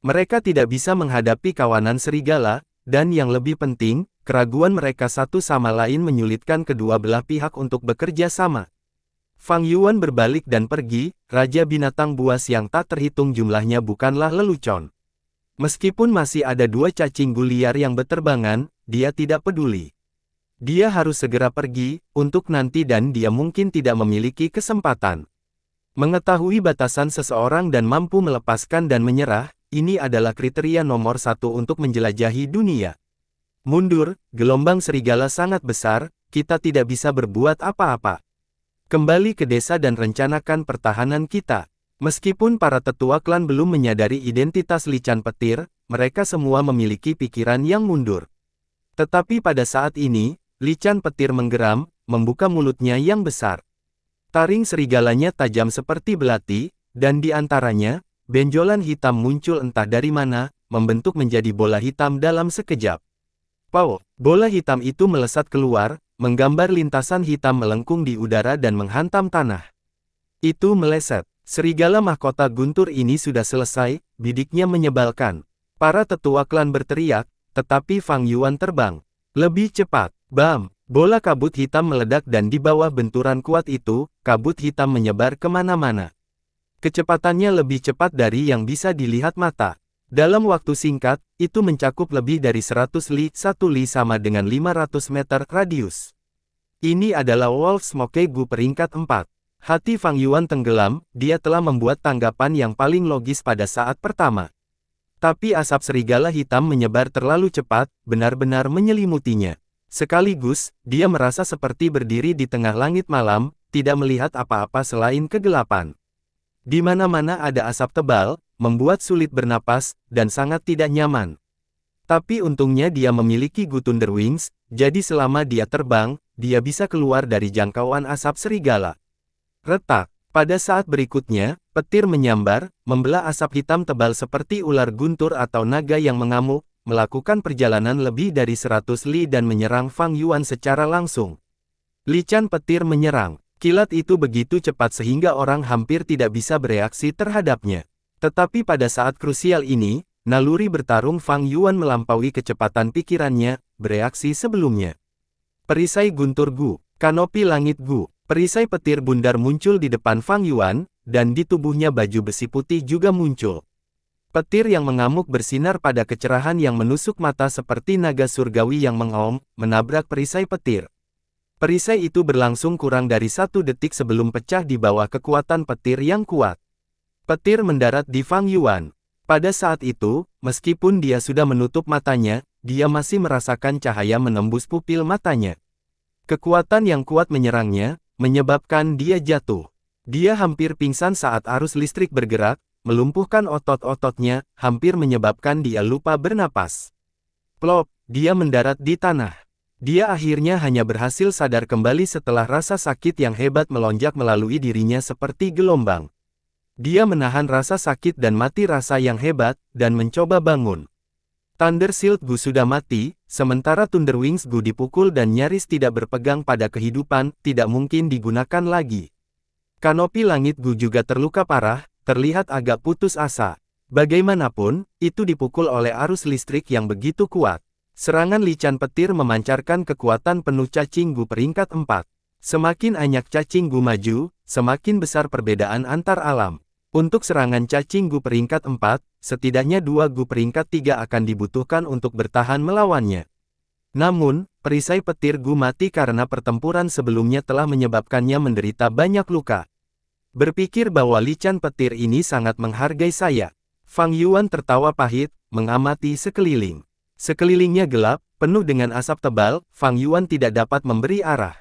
Mereka tidak bisa menghadapi kawanan serigala, dan yang lebih penting, keraguan mereka satu sama lain menyulitkan kedua belah pihak untuk bekerja sama. Fang Yuan berbalik dan pergi, Raja Binatang Buas yang tak terhitung jumlahnya bukanlah lelucon. Meskipun masih ada 2 cacing liar yang berterbangan, dia tidak peduli. Dia harus segera pergi, untuk nanti dan dia mungkin tidak memiliki kesempatan. Mengetahui batasan seseorang dan mampu melepaskan dan menyerah, ini adalah kriteria nomor 1 untuk menjelajahi dunia. Mundur, gelombang serigala sangat besar, kita tidak bisa berbuat apa-apa. Kembali ke desa dan rencanakan pertahanan kita. Meskipun para tetua klan belum menyadari identitas Lican petir, mereka semua memiliki pikiran yang mundur. Tetapi pada saat ini, Lican petir menggeram, membuka mulutnya yang besar. Taring serigalanya tajam seperti belati, dan di antaranya, benjolan hitam muncul entah dari mana, membentuk menjadi bola hitam dalam sekejap. Pow! Bola hitam itu melesat keluar, menggambar lintasan hitam melengkung di udara dan menghantam tanah. Itu meleset. Serigala mahkota guntur ini sudah selesai, bidiknya menyebalkan. Para tetua klan berteriak, tetapi Fang Yuan terbang. Lebih cepat. Bam! Bola kabut hitam meledak dan di bawah benturan kuat itu, kabut hitam menyebar kemana-mana. Kecepatannya lebih cepat dari yang bisa dilihat mata. Dalam waktu singkat, itu mencakup lebih dari 100 li, 1 li sama dengan 500 meter radius. Ini adalah Wolf Smoke Gu peringkat 4. Hati Fang Yuan tenggelam, dia telah membuat tanggapan yang paling logis pada saat pertama. Tapi asap serigala hitam menyebar terlalu cepat, benar-benar menyelimutinya. Sekaligus, dia merasa seperti berdiri di tengah langit malam, tidak melihat apa-apa selain kegelapan. Di mana-mana ada asap tebal, membuat sulit bernapas, dan sangat tidak nyaman. Tapi untungnya dia memiliki Gu Thunder Wings, jadi selama dia terbang, dia bisa keluar dari jangkauan asap serigala. Retak. Pada saat berikutnya, petir menyambar, membelah asap hitam tebal seperti ular guntur atau naga yang mengamuk, melakukan perjalanan lebih dari 100 li dan menyerang Fang Yuan secara langsung. Lican petir menyerang. Kilat itu begitu cepat sehingga orang hampir tidak bisa bereaksi terhadapnya. Tetapi pada saat krusial ini, naluri bertarung Fang Yuan melampaui kecepatan pikirannya, bereaksi sebelumnya. Perisai guntur Gu, kanopi langit Gu, perisai petir bundar muncul di depan Fang Yuan, dan di tubuhnya baju besi putih juga muncul. Petir yang mengamuk bersinar pada kecerahan yang menusuk mata seperti naga surgawi yang mengaum, menabrak perisai petir. Perisai itu berlangsung kurang dari 1 detik sebelum pecah di bawah kekuatan petir yang kuat. Petir mendarat di Fang Yuan. Pada saat itu, meskipun dia sudah menutup matanya, dia masih merasakan cahaya menembus pupil matanya. Kekuatan yang kuat menyerangnya, menyebabkan dia jatuh. Dia hampir pingsan saat arus listrik bergerak, melumpuhkan otot-ototnya, hampir menyebabkan dia lupa bernapas. Plop, dia mendarat di tanah. Dia akhirnya hanya berhasil sadar kembali setelah rasa sakit yang hebat melonjak melalui dirinya seperti gelombang. Dia menahan rasa sakit dan mati rasa yang hebat, dan mencoba bangun. Thunder Shield Gu sudah mati, sementara Thunder Wings Gu dipukul dan nyaris tidak berpegang pada kehidupan, tidak mungkin digunakan lagi. Kanopi langit Gu juga terluka parah, terlihat agak putus asa. Bagaimanapun, itu dipukul oleh arus listrik yang begitu kuat. Serangan Lican petir memancarkan kekuatan penuh cacing Gu peringkat 4. Semakin banyak cacing Gu maju, semakin besar perbedaan antar alam. Untuk serangan cacing Gu peringkat 4, setidaknya 2 Gu peringkat 3 akan dibutuhkan untuk bertahan melawannya. Namun, perisai petir Gu mati karena pertempuran sebelumnya telah menyebabkannya menderita banyak luka. Berpikir bahwa lican petir ini sangat menghargai saya. Fang Yuan tertawa pahit, mengamati sekeliling. Sekelilingnya gelap, penuh dengan asap tebal, Fang Yuan tidak dapat memberi arah.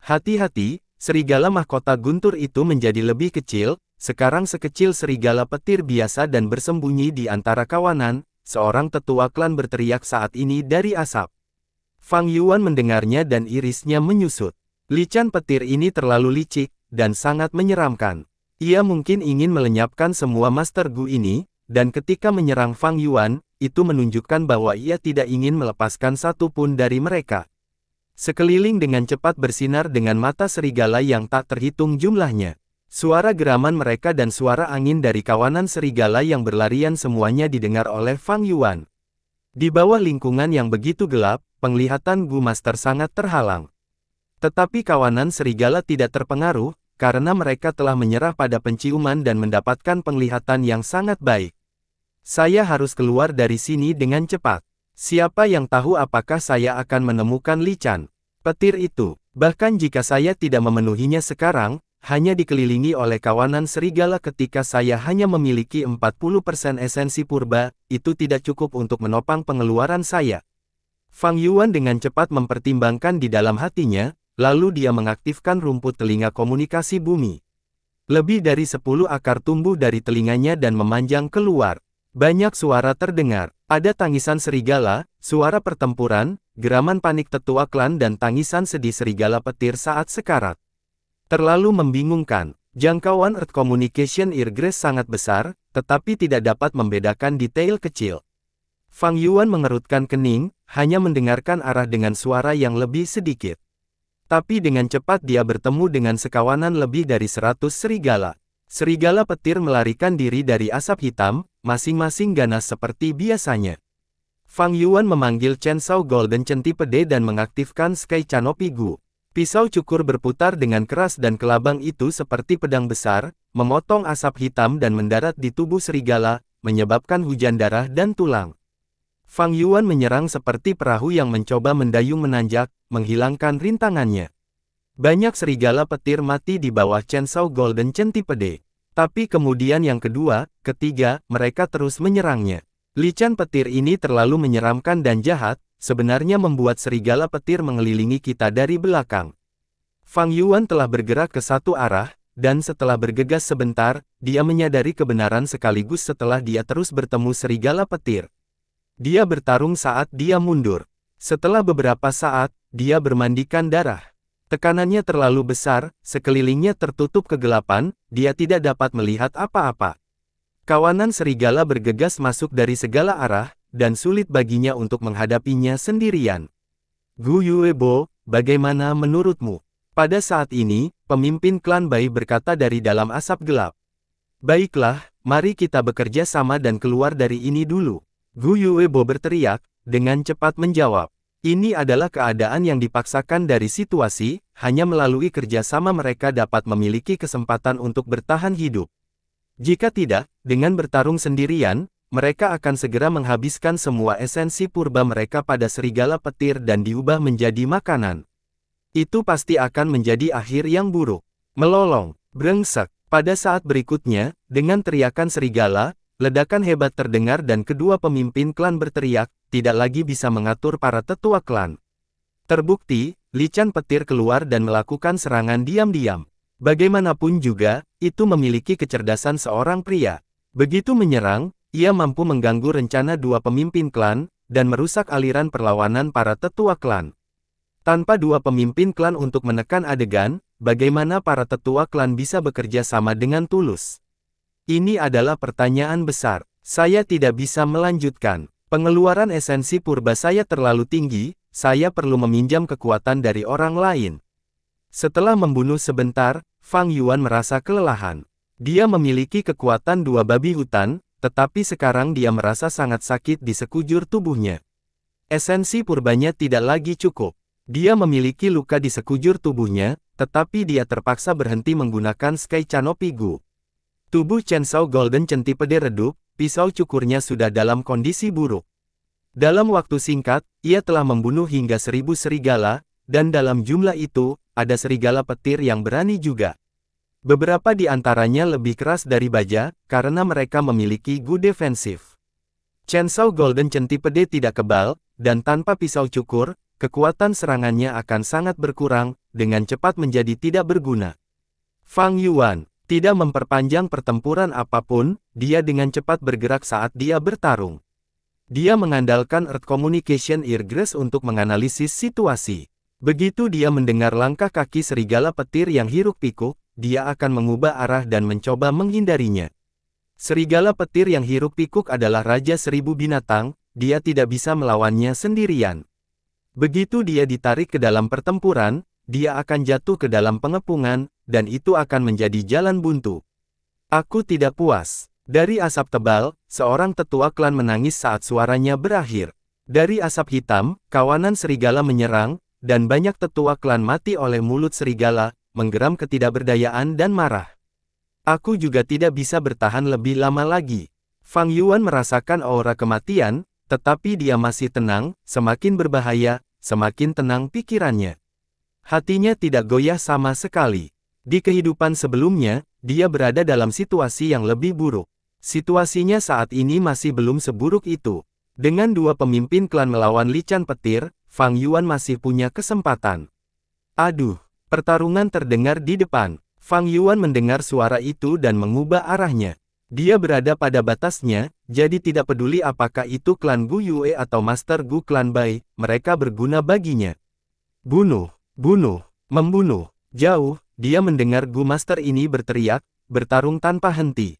Hati-hati, serigala mahkota guntur itu menjadi lebih kecil, sekarang sekecil serigala petir biasa dan bersembunyi di antara kawanan, seorang tetua klan berteriak saat ini dari asap. Fang Yuan mendengarnya dan irisnya menyusut. Lican petir ini terlalu licik, dan sangat menyeramkan. Ia mungkin ingin melenyapkan semua Master Gu ini, dan ketika menyerang Fang Yuan, itu menunjukkan bahwa ia tidak ingin melepaskan satu pun dari mereka. Sekeliling dengan cepat bersinar dengan mata serigala yang tak terhitung jumlahnya. Suara geraman mereka dan suara angin dari kawanan serigala yang berlarian semuanya didengar oleh Fang Yuan. Di bawah lingkungan yang begitu gelap, penglihatan Gu Master sangat terhalang. Tetapi kawanan serigala tidak terpengaruh, karena mereka telah menyerah pada penciuman dan mendapatkan penglihatan yang sangat baik. Saya harus keluar dari sini dengan cepat. Siapa yang tahu apakah saya akan menemukan lican petir itu? Bahkan jika saya tidak memenuhinya sekarang, hanya dikelilingi oleh kawanan serigala ketika saya hanya memiliki 40% esensi purba, itu tidak cukup untuk menopang pengeluaran saya. Fang Yuan dengan cepat mempertimbangkan di dalam hatinya, lalu dia mengaktifkan rumput telinga komunikasi bumi. Lebih dari 10 akar tumbuh dari telinganya dan memanjang keluar. Banyak suara terdengar. Ada tangisan serigala, suara pertempuran, geraman panik tetua klan dan tangisan sedih serigala petir saat sekarat. Terlalu membingungkan. Jangkauan Earth Communication Eargrass sangat besar, tetapi tidak dapat membedakan detail kecil. Fang Yuan mengerutkan kening, hanya mendengarkan arah dengan suara yang lebih sedikit. Tapi dengan cepat dia bertemu dengan sekawanan lebih dari 100 serigala. Serigala petir melarikan diri dari asap hitam, masing-masing ganas seperti biasanya. Fang Yuan memanggil Chen Shao Golden Centipede dan mengaktifkan Sky Canopy Gu. Pisau cukur berputar dengan keras dan kelabang itu seperti pedang besar, memotong asap hitam dan mendarat di tubuh serigala, menyebabkan hujan darah dan tulang. Fang Yuan menyerang seperti perahu yang mencoba mendayung menanjak, menghilangkan rintangannya. Banyak serigala petir mati di bawah Chen Shao Golden Centipede. Tapi kemudian yang kedua, ketiga, mereka terus menyerangnya. Lican petir ini terlalu menyeramkan dan jahat, sebenarnya membuat serigala petir mengelilingi kita dari belakang. Fang Yuan telah bergerak ke satu arah, dan setelah bergegas sebentar, dia menyadari kebenaran sekaligus setelah dia terus bertemu serigala petir. Dia bertarung saat dia mundur. Setelah beberapa saat, dia bermandikan darah. Tekanannya terlalu besar, sekelilingnya tertutup kegelapan, dia tidak dapat melihat apa-apa. Kawanan serigala bergegas masuk dari segala arah, dan sulit baginya untuk menghadapinya sendirian. Gu Yuebo, bagaimana menurutmu? Pada saat ini, pemimpin klan Bai berkata dari dalam asap gelap. Baiklah, mari kita bekerja sama dan keluar dari ini dulu. Gu Yuebo berteriak, dengan cepat menjawab. Ini adalah keadaan yang dipaksakan dari situasi, hanya melalui kerjasama mereka dapat memiliki kesempatan untuk bertahan hidup. Jika tidak, dengan bertarung sendirian, mereka akan segera menghabiskan semua esensi purba mereka pada serigala petir dan diubah menjadi makanan. Itu pasti akan menjadi akhir yang buruk. Melolong, brengsek. Pada saat berikutnya, dengan teriakan serigala, ledakan hebat terdengar dan kedua pemimpin klan berteriak, tidak lagi bisa mengatur para tetua klan. Terbukti, lican petir keluar dan melakukan serangan diam-diam. Bagaimanapun juga, itu memiliki kecerdasan seorang pria. Begitu menyerang, ia mampu mengganggu rencana dua pemimpin klan, dan merusak aliran perlawanan para tetua klan. Tanpa dua pemimpin klan untuk menekan adegan, bagaimana para tetua klan bisa bekerja sama dengan tulus? Ini adalah pertanyaan besar. Saya tidak bisa melanjutkan. Pengeluaran esensi purba saya terlalu tinggi, saya perlu meminjam kekuatan dari orang lain. Setelah membunuh sebentar, Fang Yuan merasa kelelahan. Dia memiliki kekuatan dua babi hutan, tetapi sekarang dia merasa sangat sakit di sekujur tubuhnya. Esensi purbanya tidak lagi cukup. Dia memiliki luka di sekujur tubuhnya, tetapi dia terpaksa berhenti menggunakan Sky Canopy Gu. Tubuh Chen Shao Golden Centipede redup, pisau cukurnya sudah dalam kondisi buruk. Dalam waktu singkat, ia telah membunuh hingga 1000 serigala, dan dalam jumlah itu, ada serigala petir yang berani juga. Beberapa di antaranya lebih keras dari baja, karena mereka memiliki gu defensif. Chen Shao Golden Centipede tidak kebal, dan tanpa pisau cukur, kekuatan serangannya akan sangat berkurang, dengan cepat menjadi tidak berguna. Fang Yuan tidak memperpanjang pertempuran apapun, dia dengan cepat bergerak saat dia bertarung. Dia mengandalkan Earth Communication Eargrass untuk menganalisis situasi. Begitu dia mendengar langkah kaki serigala petir yang hiruk-pikuk, dia akan mengubah arah dan mencoba menghindarinya. Serigala petir yang hiruk-pikuk adalah Raja 1000 binatang, dia tidak bisa melawannya sendirian. Begitu dia ditarik ke dalam pertempuran, dia akan jatuh ke dalam pengepungan, dan itu akan menjadi jalan buntu. Aku tidak puas. Dari asap tebal, seorang tetua klan menangis saat suaranya berakhir. Dari asap hitam, kawanan serigala menyerang, dan banyak tetua klan mati oleh mulut serigala, menggeram ketidakberdayaan dan marah. Aku juga tidak bisa bertahan lebih lama lagi. Fang Yuan merasakan aura kematian, tetapi dia masih tenang, semakin berbahaya, semakin tenang pikirannya. Hatinya tidak goyah sama sekali. Di kehidupan sebelumnya, dia berada dalam situasi yang lebih buruk. Situasinya saat ini masih belum seburuk itu. Dengan dua pemimpin klan melawan Lican Petir, Fang Yuan masih punya kesempatan. Aduh, pertarungan terdengar di depan. Fang Yuan mendengar suara itu dan mengubah arahnya. Dia berada pada batasnya, jadi tidak peduli apakah itu klan Gu Yue atau Master Gu klan Bai, mereka berguna baginya. Bunuh, bunuh, membunuh. Jauh, dia mendengar Gu Master ini berteriak, bertarung tanpa henti.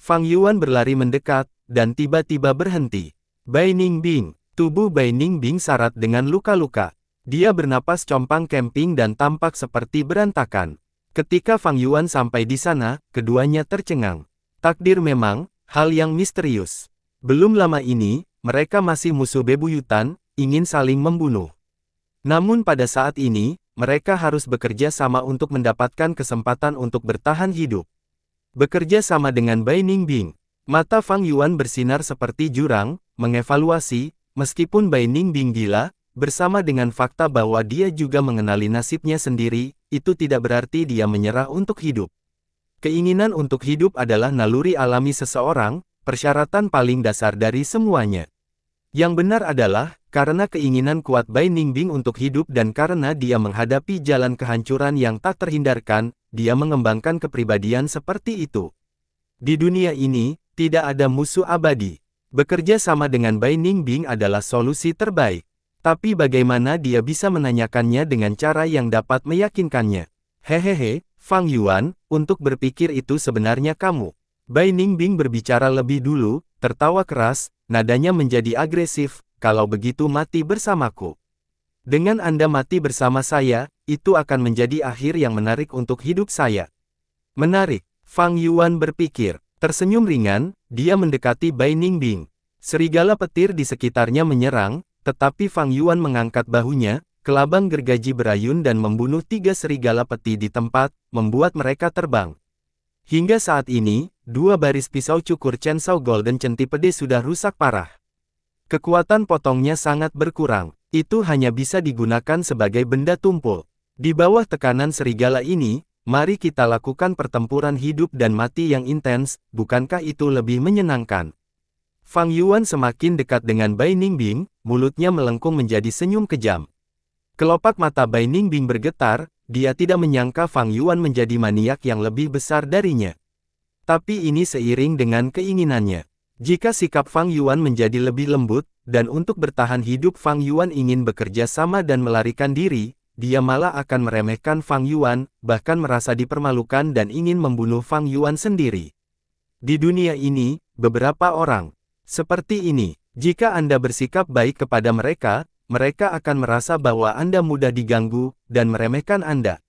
Fang Yuan berlari mendekat, dan tiba-tiba berhenti. Bai Ningbing, tubuh Bai Ningbing syarat dengan luka-luka. Dia bernapas compang camping dan tampak seperti berantakan. Ketika Fang Yuan sampai di sana, keduanya tercengang. Takdir memang, hal yang misterius. Belum lama ini, mereka masih musuh bebuyutan, ingin saling membunuh. Namun pada saat ini, mereka harus bekerja sama untuk mendapatkan kesempatan untuk bertahan hidup. Bekerja sama dengan Bai Ningbing. Mata Fang Yuan bersinar seperti jurang, mengevaluasi, meskipun Bai Ningbing gila, bersama dengan fakta bahwa dia juga mengenali nasibnya sendiri, itu tidak berarti dia menyerah untuk hidup. Keinginan untuk hidup adalah naluri alami seseorang, persyaratan paling dasar dari semuanya. Yang benar adalah, karena keinginan kuat Bai Ningbing untuk hidup dan karena dia menghadapi jalan kehancuran yang tak terhindarkan, dia mengembangkan kepribadian seperti itu. Di dunia ini, tidak ada musuh abadi. Bekerja sama dengan Bai Ningbing adalah solusi terbaik. Tapi bagaimana dia bisa menanyakannya dengan cara yang dapat meyakinkannya? Hehehe, Fang Yuan, untuk berpikir itu sebenarnya kamu. Bai Ningbing berbicara lebih dulu, tertawa keras, nadanya menjadi agresif, kalau begitu mati bersamaku. Dengan Anda mati bersama saya, itu akan menjadi akhir yang menarik untuk hidup saya. Menarik, Fang Yuan berpikir. Tersenyum ringan, dia mendekati Bai Ningbing. Serigala petir di sekitarnya menyerang, tetapi Fang Yuan mengangkat bahunya, kelabang gergaji berayun dan membunuh 3 serigala peti di tempat, membuat mereka terbang. Hingga saat ini, 2 baris pisau cukur Chen Shao Golden Centipede sudah rusak parah. Kekuatan potongnya sangat berkurang. Itu hanya bisa digunakan sebagai benda tumpul. Di bawah tekanan serigala ini, mari kita lakukan pertempuran hidup dan mati yang intens, bukankah itu lebih menyenangkan? Fang Yuan semakin dekat dengan Bai Ningbing, mulutnya melengkung menjadi senyum kejam. Kelopak mata Bai Ningbing bergetar, dia tidak menyangka Fang Yuan menjadi maniak yang lebih besar darinya. Tapi ini seiring dengan keinginannya. Jika sikap Fang Yuan menjadi lebih lembut, dan untuk bertahan hidup Fang Yuan ingin bekerja sama dan melarikan diri, dia malah akan meremehkan Fang Yuan, bahkan merasa dipermalukan dan ingin membunuh Fang Yuan sendiri. Di dunia ini, beberapa orang seperti ini, jika Anda bersikap baik kepada mereka, mereka akan merasa bahwa Anda mudah diganggu, dan meremehkan Anda.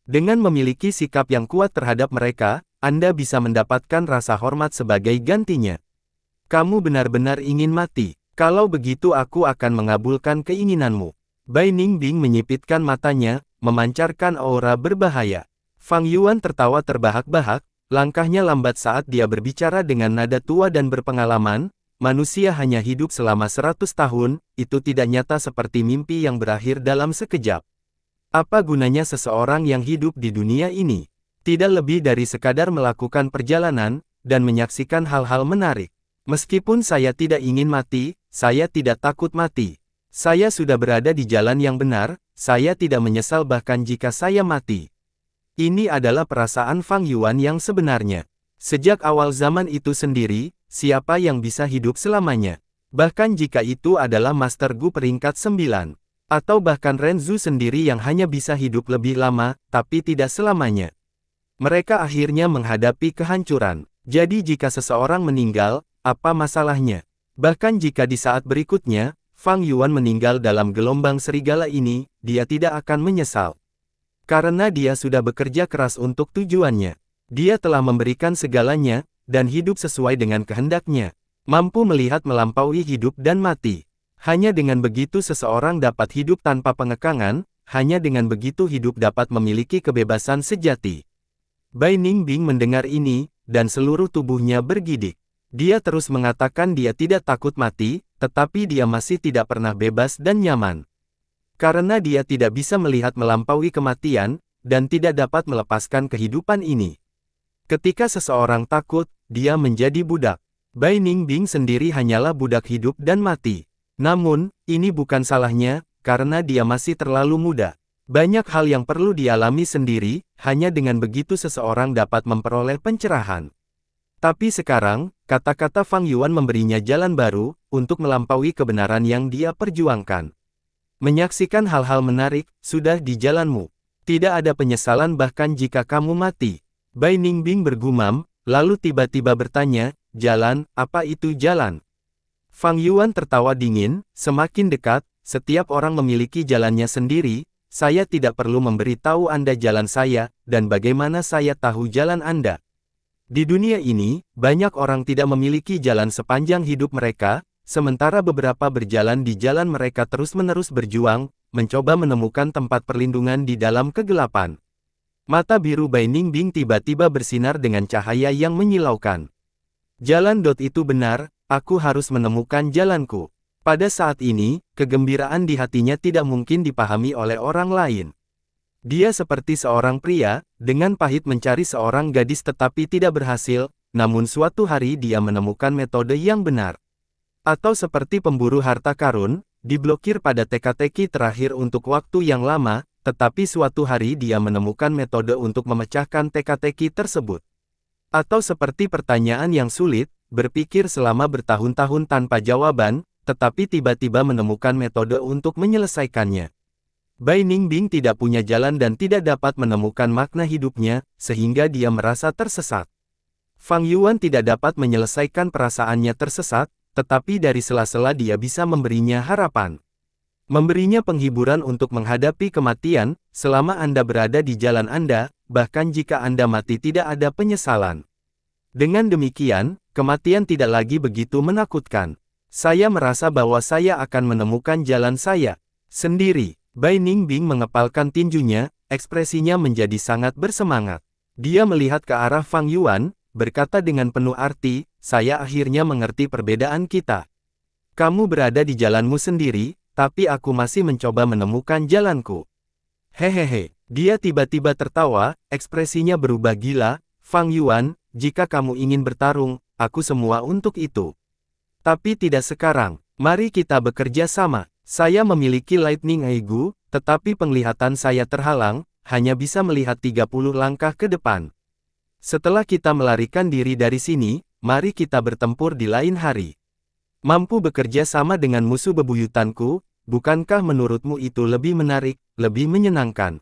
Dengan memiliki sikap yang kuat terhadap mereka, Anda bisa mendapatkan rasa hormat sebagai gantinya. Kamu benar-benar ingin mati. Kalau begitu aku akan mengabulkan keinginanmu. Bai Ningbing menyipitkan matanya, memancarkan aura berbahaya. Fang Yuan tertawa terbahak-bahak, Langkahnya lambat saat dia berbicara dengan nada tua dan berpengalaman, manusia hanya hidup selama 100 tahun, itu tidak nyata seperti mimpi yang berakhir dalam sekejap. Apa gunanya seseorang yang hidup di dunia ini? Tidak lebih dari sekadar melakukan perjalanan, dan menyaksikan hal-hal menarik. Meskipun saya tidak ingin mati, saya tidak takut mati. Saya sudah berada di jalan yang benar, saya tidak menyesal bahkan jika saya mati. Ini adalah perasaan Fang Yuan yang sebenarnya. Sejak awal zaman itu sendiri, siapa yang bisa hidup selamanya? Bahkan jika itu adalah Master Gu peringkat 9. Atau bahkan Renzu sendiri yang hanya bisa hidup lebih lama, tapi tidak selamanya. Mereka akhirnya menghadapi kehancuran. Jadi jika seseorang meninggal, apa masalahnya? Bahkan jika di saat berikutnya, Fang Yuan meninggal dalam gelombang serigala ini, dia tidak akan menyesal. Karena dia sudah bekerja keras untuk tujuannya. Dia telah memberikan segalanya, dan hidup sesuai dengan kehendaknya. Mampu melihat melampaui hidup dan mati. Hanya dengan begitu seseorang dapat hidup tanpa pengekangan, hanya dengan begitu hidup dapat memiliki kebebasan sejati. Bai Ningbing mendengar ini, dan seluruh tubuhnya bergidik. Dia terus mengatakan dia tidak takut mati, tetapi dia masih tidak pernah bebas dan nyaman. Karena dia tidak bisa melihat melampaui kematian, dan tidak dapat melepaskan kehidupan ini. Ketika seseorang takut, dia menjadi budak. Bai Ningbing sendiri hanyalah budak hidup dan mati. Namun, ini bukan salahnya, karena dia masih terlalu muda. Banyak hal yang perlu dialami sendiri, hanya dengan begitu seseorang dapat memperoleh pencerahan. Tapi sekarang, kata-kata Fang Yuan memberinya jalan baru, untuk melampaui kebenaran yang dia perjuangkan. Menyaksikan hal-hal menarik, sudah di jalanmu. Tidak ada penyesalan bahkan jika kamu mati. Bai Ningbing bergumam, lalu tiba-tiba bertanya, jalan, apa itu jalan? Fang Yuan tertawa dingin, semakin dekat, setiap orang memiliki jalannya sendiri, saya tidak perlu memberitahu Anda jalan saya, dan bagaimana saya tahu jalan Anda. Di dunia ini, banyak orang tidak memiliki jalan sepanjang hidup mereka, sementara beberapa berjalan di jalan mereka terus-menerus berjuang, mencoba menemukan tempat perlindungan di dalam kegelapan. Mata biru Bai Ningbing tiba-tiba bersinar dengan cahaya yang menyilaukan. Jalan itu benar, aku harus menemukan jalanku. Pada saat ini, kegembiraan di hatinya tidak mungkin dipahami oleh orang lain. Dia seperti seorang pria, dengan pahit mencari seorang gadis tetapi tidak berhasil, namun suatu hari dia menemukan metode yang benar. Atau seperti pemburu harta karun, diblokir pada teka-teki terakhir untuk waktu yang lama, tetapi suatu hari dia menemukan metode untuk memecahkan teka-teki tersebut. Atau seperti pertanyaan yang sulit, berpikir selama bertahun-tahun tanpa jawaban, tetapi tiba-tiba menemukan metode untuk menyelesaikannya. Bai Ningbing tidak punya jalan dan tidak dapat menemukan makna hidupnya, sehingga dia merasa tersesat. Fang Yuan tidak dapat menyelesaikan perasaannya tersesat, tetapi dari sela-sela dia bisa memberinya harapan. Memberinya penghiburan untuk menghadapi kematian, selama Anda berada di jalan Anda, bahkan jika Anda mati tidak ada penyesalan. Dengan demikian, kematian tidak lagi begitu menakutkan. Saya merasa bahwa saya akan menemukan jalan saya sendiri. Bai Ningbing mengepalkan tinjunya, ekspresinya menjadi sangat bersemangat. Dia melihat ke arah Fang Yuan, berkata dengan penuh arti, saya akhirnya mengerti perbedaan kita. Kamu berada di jalanmu sendiri, tapi aku masih mencoba menemukan jalanku. Hehehe, dia tiba-tiba tertawa, ekspresinya berubah gila, Fang Yuan, jika kamu ingin bertarung, aku semua untuk itu. Tapi tidak sekarang, mari kita bekerja sama. Saya memiliki Lightning Egu, tetapi penglihatan saya terhalang, hanya bisa melihat 30 langkah ke depan. Setelah kita melarikan diri dari sini, mari kita bertempur di lain hari. Mampu bekerja sama dengan musuh bebuyutanku, bukankah menurutmu itu lebih menarik, lebih menyenangkan?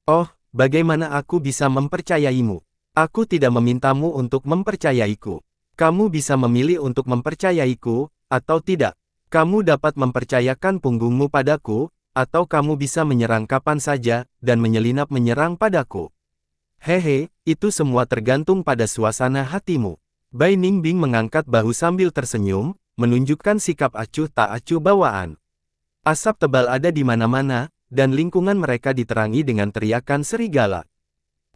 Oh, bagaimana aku bisa mempercayaimu? Aku tidak memintamu untuk mempercayaiku. Kamu bisa memilih untuk mempercayaiku, atau tidak. Kamu dapat mempercayakan punggungmu padaku, atau kamu bisa menyerang kapan saja, dan menyelinap menyerang padaku. Hehe, itu semua tergantung pada suasana hatimu. Bai Ningbing mengangkat bahu sambil tersenyum, menunjukkan sikap acuh tak acuh bawaan. Asap tebal ada di mana-mana, dan lingkungan mereka diterangi dengan teriakan serigala.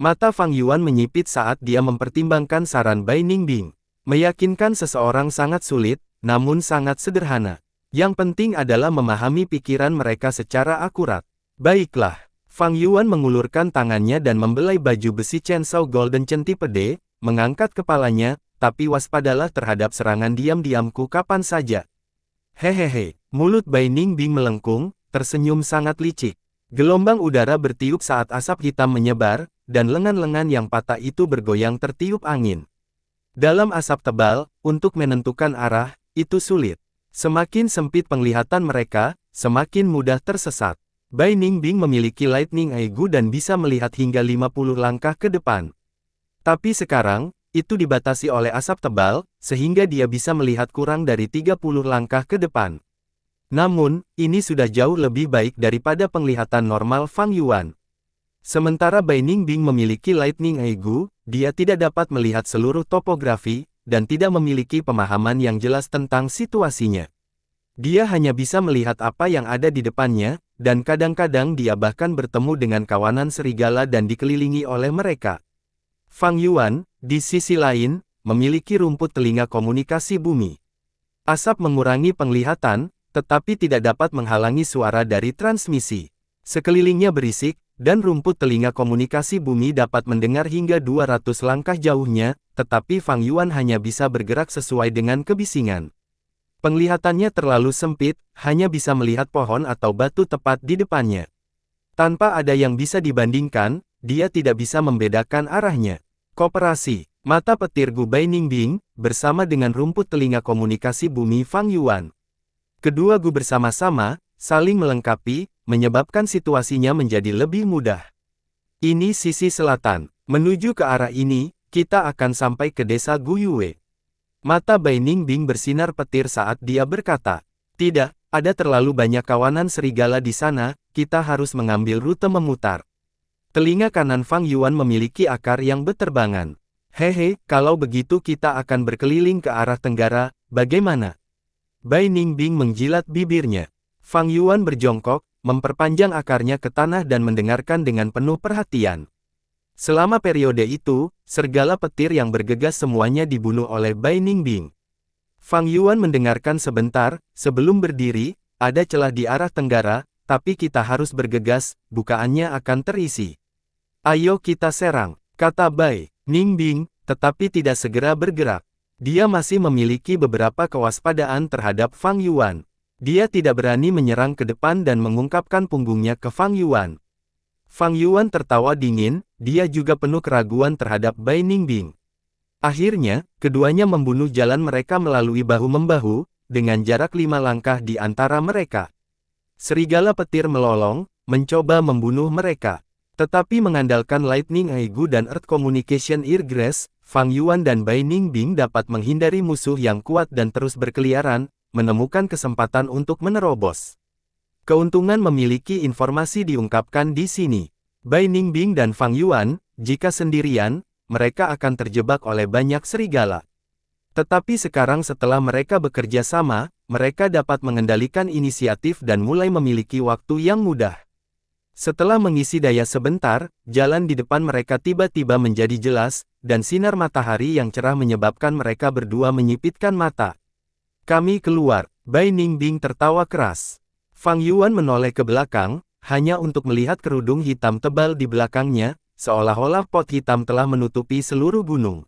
Mata Fang Yuan menyipit saat dia mempertimbangkan saran Bai Ningbing. Meyakinkan seseorang sangat sulit, namun sangat sederhana. Yang penting adalah memahami pikiran mereka secara akurat. Baiklah. Fang Yuan mengulurkan tangannya dan membelai baju besi Chainsaw Golden Chen tipe D, mengangkat kepalanya, tapi waspadalah terhadap serangan diam-diamku kapan saja. Hehehe, mulut Bai Ningbing melengkung, tersenyum sangat licik. Gelombang udara bertiup saat asap hitam menyebar, dan lengan-lengan yang patah itu bergoyang tertiup angin. Dalam asap tebal, untuk menentukan arah, itu sulit. Semakin sempit penglihatan mereka, semakin mudah tersesat. Bai Ningbing memiliki Lightning Eye Gu dan bisa melihat hingga 50 langkah ke depan. Tapi sekarang, itu dibatasi oleh asap tebal, sehingga dia bisa melihat kurang dari 30 langkah ke depan. Namun, ini sudah jauh lebih baik daripada penglihatan normal Fang Yuan. Sementara Bai Ningbing memiliki Lightning Eye Gu, dia tidak dapat melihat seluruh topografi, dan tidak memiliki pemahaman yang jelas tentang situasinya. Dia hanya bisa melihat apa yang ada di depannya, dan kadang-kadang dia bahkan bertemu dengan kawanan serigala dan dikelilingi oleh mereka. Fang Yuan, di sisi lain, memiliki rumput telinga komunikasi bumi. Asap mengurangi penglihatan, tetapi tidak dapat menghalangi suara dari transmisi. Sekelilingnya berisik, dan rumput telinga komunikasi bumi dapat mendengar hingga 200 langkah jauhnya, tetapi Fang Yuan hanya bisa bergerak sesuai dengan kebisingan. Penglihatannya terlalu sempit, hanya bisa melihat pohon atau batu tepat di depannya. Tanpa ada yang bisa dibandingkan, dia tidak bisa membedakan arahnya. Koperasi, mata petir Gu Bai Ningbing, bersama dengan rumput telinga komunikasi bumi Fang Yuan. Kedua Gu bersama-sama, saling melengkapi, menyebabkan situasinya menjadi lebih mudah. Ini sisi selatan. Menuju ke arah ini, kita akan sampai ke desa Guyue. Mata Bai Ningbing bersinar petir saat dia berkata, "Tidak, ada terlalu banyak kawanan serigala di sana, kita harus mengambil rute memutar." Telinga kanan Fang Yuan memiliki akar yang berterbangan. "Hehe, kalau begitu kita akan berkeliling ke arah tenggara, bagaimana?" Bai Ningbing menjilat bibirnya. Fang Yuan berjongkok, memperpanjang akarnya ke tanah dan mendengarkan dengan penuh perhatian. Selama periode itu, serigala petir yang bergegas semuanya dibunuh oleh Bai Ningbing. Fang Yuan mendengarkan sebentar, sebelum berdiri, ada celah di arah tenggara, tapi kita harus bergegas, bukaannya akan terisi. "Ayo kita serang," kata Bai Ningbing, tetapi tidak segera bergerak. Dia masih memiliki beberapa kewaspadaan terhadap Fang Yuan. Dia tidak berani menyerang ke depan dan mengungkapkan punggungnya ke Fang Yuan. Fang Yuan tertawa dingin, dia juga penuh keraguan terhadap Bai Ningbing. Akhirnya, keduanya membunuh jalan mereka melalui bahu-membahu, dengan jarak 5 langkah di antara mereka. Serigala petir melolong, mencoba membunuh mereka. Tetapi mengandalkan Lightning Eye Gu dan Earth Communication Eargrass, Fang Yuan dan Bai Ningbing dapat menghindari musuh yang kuat dan terus berkeliaran, menemukan kesempatan untuk menerobos. Keuntungan memiliki informasi diungkapkan di sini. Bai Ningbing dan Fang Yuan, jika sendirian, mereka akan terjebak oleh banyak serigala. Tetapi sekarang setelah mereka bekerja sama, mereka dapat mengendalikan inisiatif dan mulai memiliki waktu yang mudah. Setelah mengisi daya sebentar, jalan di depan mereka tiba-tiba menjadi jelas, dan sinar matahari yang cerah menyebabkan mereka berdua menyipitkan mata. "Kami keluar," Bai Ningbing tertawa keras. Fang Yuan menoleh ke belakang, hanya untuk melihat kerudung hitam tebal di belakangnya, seolah-olah pot hitam telah menutupi seluruh gunung.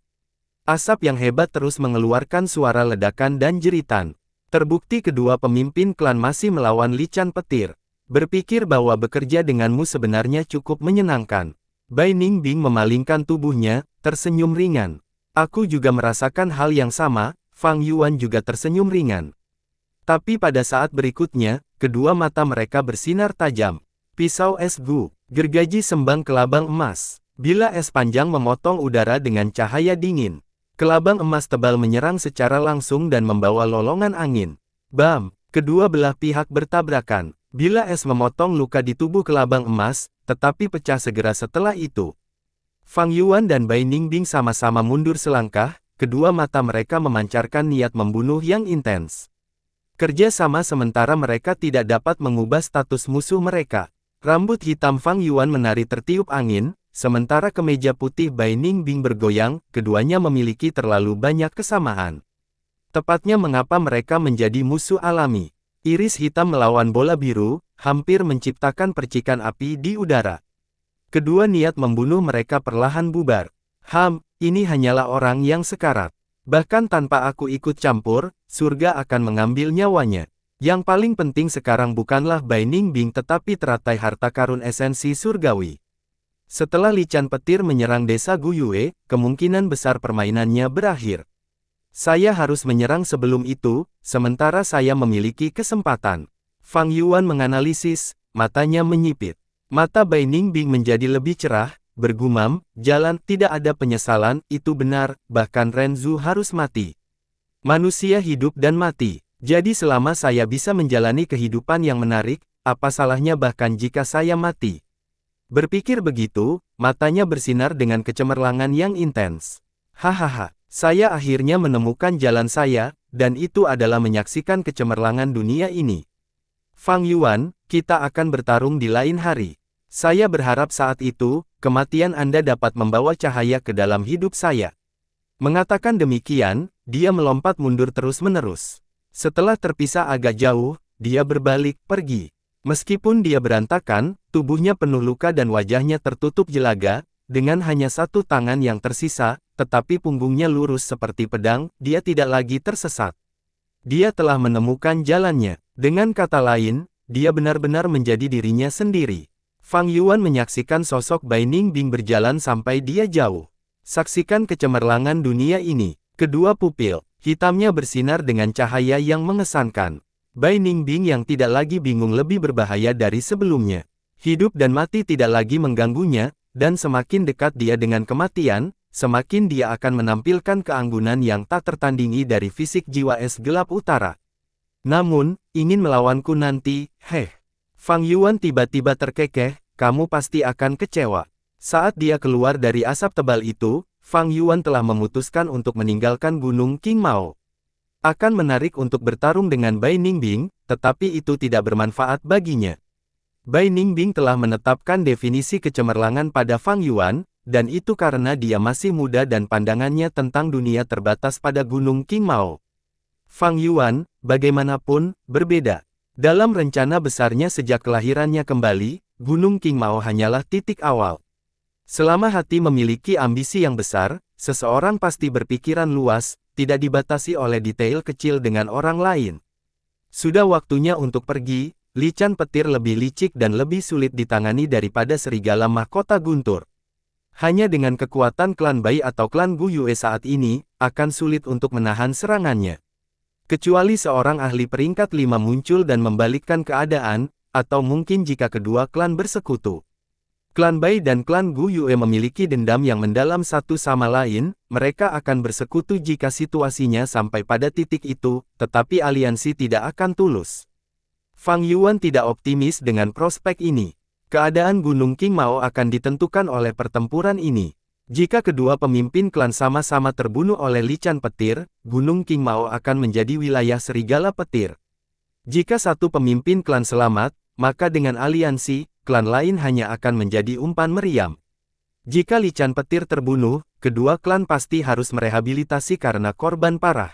Asap yang hebat terus mengeluarkan suara ledakan dan jeritan. Terbukti kedua pemimpin klan masih melawan lican petir. Berpikir bahwa bekerja denganmu sebenarnya cukup menyenangkan. Bai Ningbing memalingkan tubuhnya, tersenyum ringan. "Aku juga merasakan hal yang sama," Fang Yuan juga tersenyum ringan. Tapi pada saat berikutnya, kedua mata mereka bersinar tajam. Pisau es Gu, gergaji sembang kelabang emas. Bila es panjang memotong udara dengan cahaya dingin. Kelabang emas tebal menyerang secara langsung dan membawa lolongan angin. Bam! Kedua belah pihak bertabrakan. Bila es memotong luka di tubuh kelabang emas, tetapi pecah segera setelah itu. Fang Yuan dan Bai Ningbing sama-sama mundur selangkah, kedua mata mereka memancarkan niat membunuh yang intens. Kerja sama sementara mereka tidak dapat mengubah status musuh mereka. Rambut hitam Fang Yuan menari tertiup angin, sementara kemeja putih Bai Ningbing bergoyang, keduanya memiliki terlalu banyak kesamaan. Tepatnya mengapa mereka menjadi musuh alami. Iris hitam melawan bola biru, hampir menciptakan percikan api di udara. Kedua niat membunuh mereka perlahan bubar. Ini hanyalah orang yang sekarat. Bahkan tanpa aku ikut campur, surga akan mengambil nyawanya. Yang paling penting sekarang bukanlah Bai Ningbing tetapi teratai harta karun esensi surgawi. Setelah Lican Petir menyerang desa Guyue, kemungkinan besar permainannya berakhir. Saya harus menyerang sebelum itu, sementara saya memiliki kesempatan. Fang Yuan menganalisis, matanya menyipit. Mata Bai Ningbing menjadi lebih cerah, bergumam, jalan, tidak ada penyesalan, itu benar, bahkan Renzu harus mati. Manusia hidup dan mati. Jadi selama saya bisa menjalani kehidupan yang menarik, apa salahnya bahkan jika saya mati? Berpikir begitu, matanya bersinar dengan kecemerlangan yang intens. Hahaha. Saya akhirnya menemukan jalan saya, dan itu adalah menyaksikan kecemerlangan dunia ini. Fang Yuan, kita akan bertarung di lain hari. Saya berharap saat itu, kematian Anda dapat membawa cahaya ke dalam hidup saya. Mengatakan demikian, dia melompat mundur terus-menerus. Setelah terpisah agak jauh, dia berbalik, pergi. Meskipun dia berantakan, tubuhnya penuh luka dan wajahnya tertutup jelaga, dengan hanya satu tangan yang tersisa, tetapi punggungnya lurus seperti pedang, dia tidak lagi tersesat. Dia telah menemukan jalannya. Dengan kata lain, dia benar-benar menjadi dirinya sendiri. Fang Yuan menyaksikan sosok Bai Ningbing berjalan sampai dia jauh. Saksikan kecemerlangan dunia ini. Kedua pupil hitamnya bersinar dengan cahaya yang mengesankan. Bai Ningbing yang tidak lagi bingung lebih berbahaya dari sebelumnya. Hidup dan mati tidak lagi mengganggunya, dan semakin dekat dia dengan kematian, semakin dia akan menampilkan keanggunan yang tak tertandingi dari fisik jiwa es gelap utara. Namun, ingin melawanku nanti, Fang Yuan tiba-tiba terkekeh, kamu pasti akan kecewa. Saat dia keluar dari asap tebal itu, Fang Yuan telah memutuskan untuk meninggalkan Gunung Qingmao. Akan menarik untuk bertarung dengan Bai Ningbing, tetapi itu tidak bermanfaat baginya. Bai Ningbing telah menetapkan definisi kecemerlangan pada Fang Yuan, dan itu karena dia masih muda dan pandangannya tentang dunia terbatas pada Gunung Qingmao. Fang Yuan, bagaimanapun, berbeda. Dalam rencana besarnya sejak kelahirannya kembali, Gunung Qingmao hanyalah titik awal. Selama hati memiliki ambisi yang besar, seseorang pasti berpikiran luas, tidak dibatasi oleh detail kecil dengan orang lain. Sudah waktunya untuk pergi. Lican Petir lebih licik dan lebih sulit ditangani daripada serigala mahkota guntur. Hanya dengan kekuatan klan Bai atau klan Guyue saat ini, akan sulit untuk menahan serangannya. Kecuali seorang ahli peringkat 5 muncul dan membalikkan keadaan, atau mungkin jika kedua klan bersekutu. Klan Bai dan klan Guyue memiliki dendam yang mendalam satu sama lain, mereka akan bersekutu jika situasinya sampai pada titik itu, tetapi aliansi tidak akan tulus. Fang Yuan tidak optimis dengan prospek ini. Keadaan Gunung Qingmao akan ditentukan oleh pertempuran ini. Jika kedua pemimpin klan sama-sama terbunuh oleh Lican Petir, Gunung Qingmao akan menjadi wilayah serigala petir. Jika satu pemimpin klan selamat, maka dengan aliansi, klan lain hanya akan menjadi umpan meriam. Jika Lican Petir terbunuh, kedua klan pasti harus merehabilitasi karena korban parah.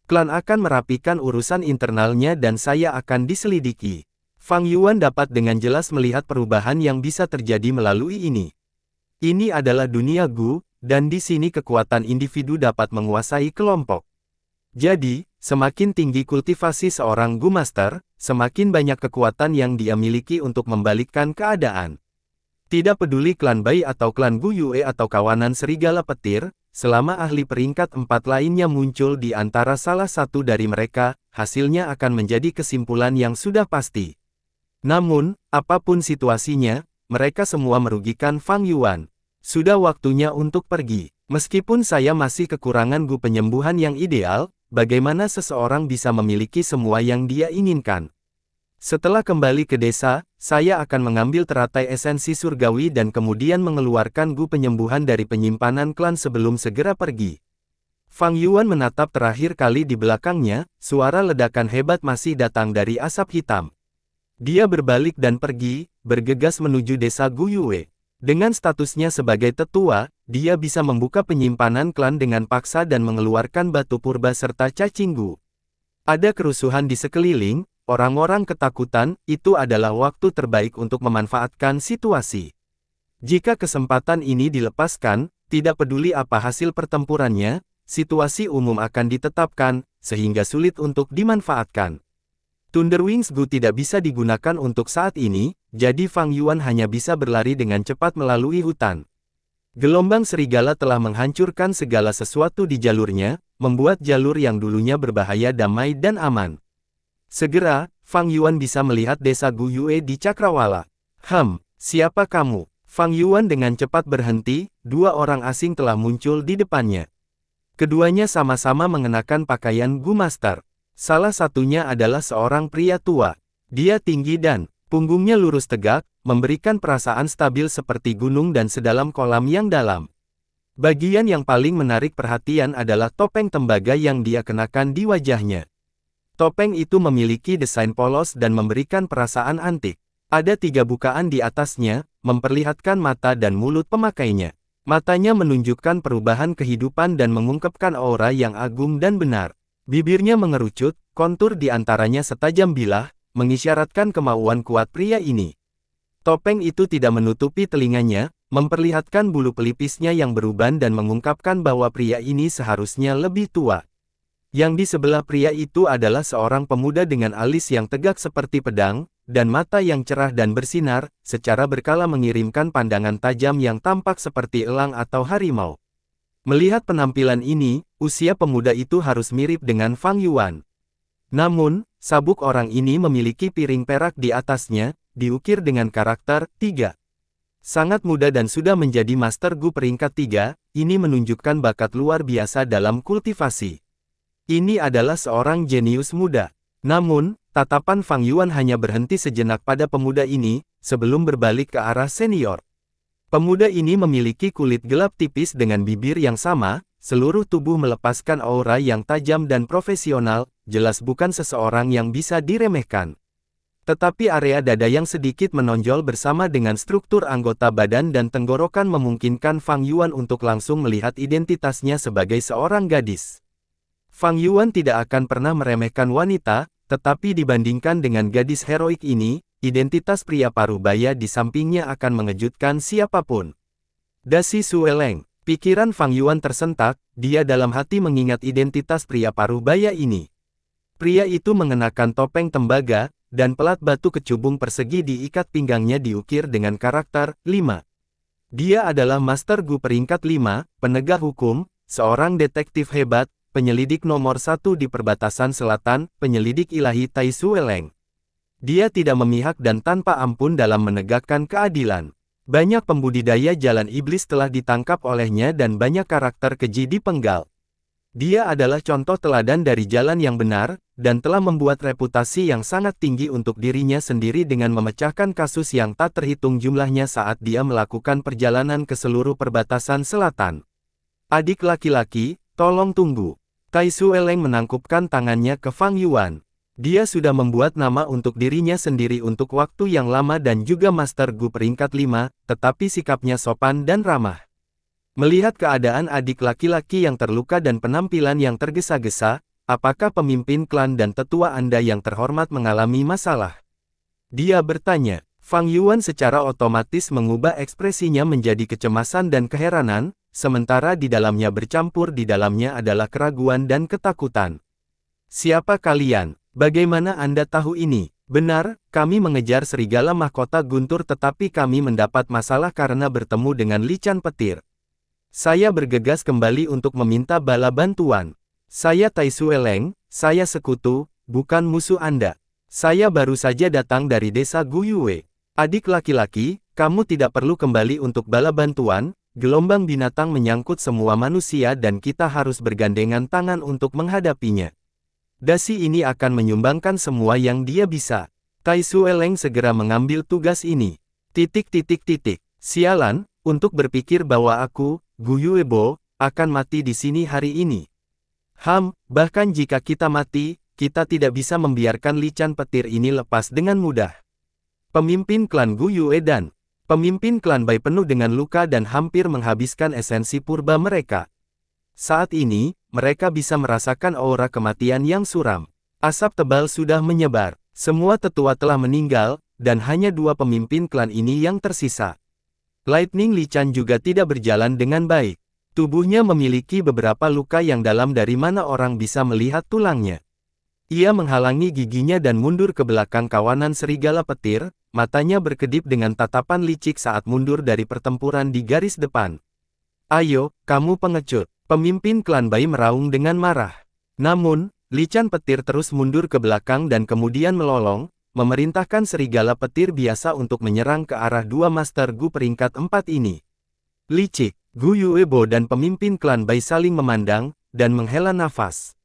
Klan akan merapikan urusan internalnya dan saya akan diselidiki. Fang Yuan dapat dengan jelas melihat perubahan yang bisa terjadi melalui ini. Ini adalah dunia Gu, dan di sini kekuatan individu dapat menguasai kelompok. Jadi, semakin tinggi kultivasi seorang Gu Master, semakin banyak kekuatan yang dia miliki untuk membalikkan keadaan. Tidak peduli klan Bai atau klan Guyue atau kawanan serigala petir, selama ahli peringkat 4 lainnya muncul di antara salah satu dari mereka, hasilnya akan menjadi kesimpulan yang sudah pasti. Namun, apapun situasinya, mereka semua merugikan Fang Yuan. Sudah waktunya untuk pergi. Meskipun saya masih kekurangan Gu penyembuhan yang ideal, bagaimana seseorang bisa memiliki semua yang dia inginkan? Setelah kembali ke desa, saya akan mengambil teratai esensi surgawi dan kemudian mengeluarkan Gu penyembuhan dari penyimpanan klan sebelum segera pergi. Fang Yuan menatap terakhir kali di belakangnya, suara ledakan hebat masih datang dari asap hitam. Dia berbalik dan pergi, bergegas menuju desa Guyue. Dengan statusnya sebagai tetua, dia bisa membuka penyimpanan klan dengan paksa dan mengeluarkan batu purba serta cacing gu. Ada kerusuhan di sekeliling, orang-orang ketakutan, itu adalah waktu terbaik untuk memanfaatkan situasi. Jika kesempatan ini dilepaskan, tidak peduli apa hasil pertempurannya, situasi umum akan ditetapkan, sehingga sulit untuk dimanfaatkan. Thunderwings Gu tidak bisa digunakan untuk saat ini, jadi Fang Yuan hanya bisa berlari dengan cepat melalui hutan. Gelombang serigala telah menghancurkan segala sesuatu di jalurnya, membuat jalur yang dulunya berbahaya damai dan aman. Segera, Fang Yuan bisa melihat desa Gu Yue di Cakrawala. Siapa kamu? Fang Yuan dengan cepat berhenti, dua orang asing telah muncul di depannya. Keduanya sama-sama mengenakan pakaian Gu Master. Salah satunya adalah seorang pria tua. Dia tinggi dan punggungnya lurus tegak, memberikan perasaan stabil seperti gunung dan sedalam kolam yang dalam. Bagian yang paling menarik perhatian adalah topeng tembaga yang dia kenakan di wajahnya. Topeng itu memiliki desain polos dan memberikan perasaan antik. Ada 3 bukaan di atasnya, memperlihatkan mata dan mulut pemakainya. Matanya menunjukkan perubahan kehidupan dan mengungkapkan aura yang agung dan benar. Bibirnya mengerucut, kontur di antaranya setajam bilah, mengisyaratkan kemauan kuat pria ini. Topeng itu tidak menutupi telinganya, memperlihatkan bulu pelipisnya yang beruban dan mengungkapkan bahwa pria ini seharusnya lebih tua. Yang di sebelah pria itu adalah seorang pemuda dengan alis yang tegak seperti pedang, dan mata yang cerah dan bersinar, secara berkala mengirimkan pandangan tajam yang tampak seperti elang atau harimau. Melihat penampilan ini, usia pemuda itu harus mirip dengan Fang Yuan. Namun, sabuk orang ini memiliki piring perak di atasnya, diukir dengan karakter 3. Sangat muda dan sudah menjadi Master Gu peringkat 3, ini menunjukkan bakat luar biasa dalam kultivasi. Ini adalah seorang jenius muda. Namun, tatapan Fang Yuan hanya berhenti sejenak pada pemuda ini, sebelum berbalik ke arah senior. Pemuda ini memiliki kulit gelap tipis dengan bibir yang sama, seluruh tubuh melepaskan aura yang tajam dan profesional, jelas bukan seseorang yang bisa diremehkan. Tetapi area dada yang sedikit menonjol bersama dengan struktur anggota badan dan tenggorokan memungkinkan Fang Yuan untuk langsung melihat identitasnya sebagai seorang gadis. Fang Yuan tidak akan pernah meremehkan wanita, tetapi dibandingkan dengan gadis heroik ini, identitas pria parubaya di sampingnya akan mengejutkan siapapun. Dasi Sueleng, pikiran Fang Yuan tersentak, dia dalam hati mengingat identitas pria parubaya ini. Pria itu mengenakan topeng tembaga, dan pelat batu kecubung persegi di ikat pinggangnya diukir dengan karakter 5. Dia adalah Master Gu peringkat 5, penegak hukum, seorang detektif hebat, penyelidik nomor 1 di perbatasan selatan, penyelidik ilahi Tai Sueleng. Dia tidak memihak dan tanpa ampun dalam menegakkan keadilan. Banyak pembudidaya jalan iblis telah ditangkap olehnya dan banyak karakter keji dipenggal. Dia adalah contoh teladan dari jalan yang benar, dan telah membuat reputasi yang sangat tinggi untuk dirinya sendiri dengan memecahkan kasus yang tak terhitung jumlahnya saat dia melakukan perjalanan ke seluruh perbatasan selatan. Adik laki-laki, tolong tunggu. Tai Sueleng menangkupkan tangannya ke Fang Yuan. Dia sudah membuat nama untuk dirinya sendiri untuk waktu yang lama dan juga Master Gu peringkat 5, tetapi sikapnya sopan dan ramah. Melihat keadaan adik laki-laki yang terluka dan penampilan yang tergesa-gesa, apakah pemimpin klan dan tetua Anda yang terhormat mengalami masalah? Dia bertanya. Fang Yuan secara otomatis mengubah ekspresinya menjadi kecemasan dan keheranan, sementara di dalamnya bercampur di dalamnya adalah keraguan dan ketakutan. Siapa kalian? Bagaimana Anda tahu ini? Benar, kami mengejar serigala mahkota guntur tetapi kami mendapat masalah karena bertemu dengan lican petir. Saya bergegas kembali untuk meminta bala bantuan. Saya Tai Sueleng, saya sekutu, bukan musuh Anda. Saya baru saja datang dari desa Gu Yue. Adik laki-laki, kamu tidak perlu kembali untuk bala bantuan, gelombang binatang menyangkut semua manusia dan kita harus bergandengan tangan untuk menghadapinya. Dasi ini akan menyumbangkan semua yang dia bisa. Tai Sueleng segera mengambil tugas ini. Sialan, untuk berpikir bahwa aku, Gu Yuebo, akan mati di sini hari ini. Bahkan jika kita mati, kita tidak bisa membiarkan lican petir ini lepas dengan mudah. Pemimpin klan Gu Yue dan Pemimpin klan Bai penuh dengan luka dan hampir menghabiskan esensi purba mereka. Saat ini, mereka bisa merasakan aura kematian yang suram. Asap tebal sudah menyebar. Semua tetua telah meninggal, dan hanya dua pemimpin klan ini yang tersisa. Lightning Li Chan juga tidak berjalan dengan baik. Tubuhnya memiliki beberapa luka yang dalam dari mana orang bisa melihat tulangnya. Ia menghalangi giginya dan mundur ke belakang kawanan serigala petir, matanya berkedip dengan tatapan licik saat mundur dari pertempuran di garis depan. Ayo, kamu pengecut, pemimpin klan Bai meraung dengan marah. Namun, Li Chan petir terus mundur ke belakang dan kemudian melolong, memerintahkan serigala petir biasa untuk menyerang ke arah dua Master Gu peringkat 4 ini. Licik, Gu Yuebo dan pemimpin klan Bai saling memandang, dan menghela nafas.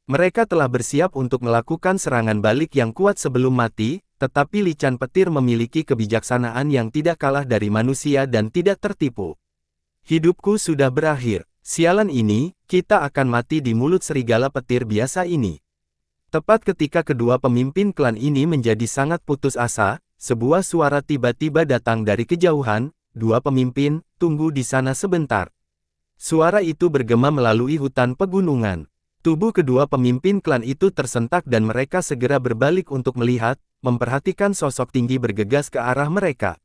Mereka telah bersiap untuk melakukan serangan balik yang kuat sebelum mati, tetapi Li Chan petir memiliki kebijaksanaan yang tidak kalah dari manusia dan tidak tertipu. Hidupku sudah berakhir. Sialan ini, kita akan mati di mulut serigala petir biasa ini. Tepat ketika kedua pemimpin klan ini menjadi sangat putus asa, sebuah suara tiba-tiba datang dari kejauhan. Dua pemimpin, tunggu di sana sebentar. Suara itu bergema melalui hutan pegunungan. Tubuh kedua pemimpin klan itu tersentak dan mereka segera berbalik untuk melihat, memperhatikan sosok tinggi bergegas ke arah mereka.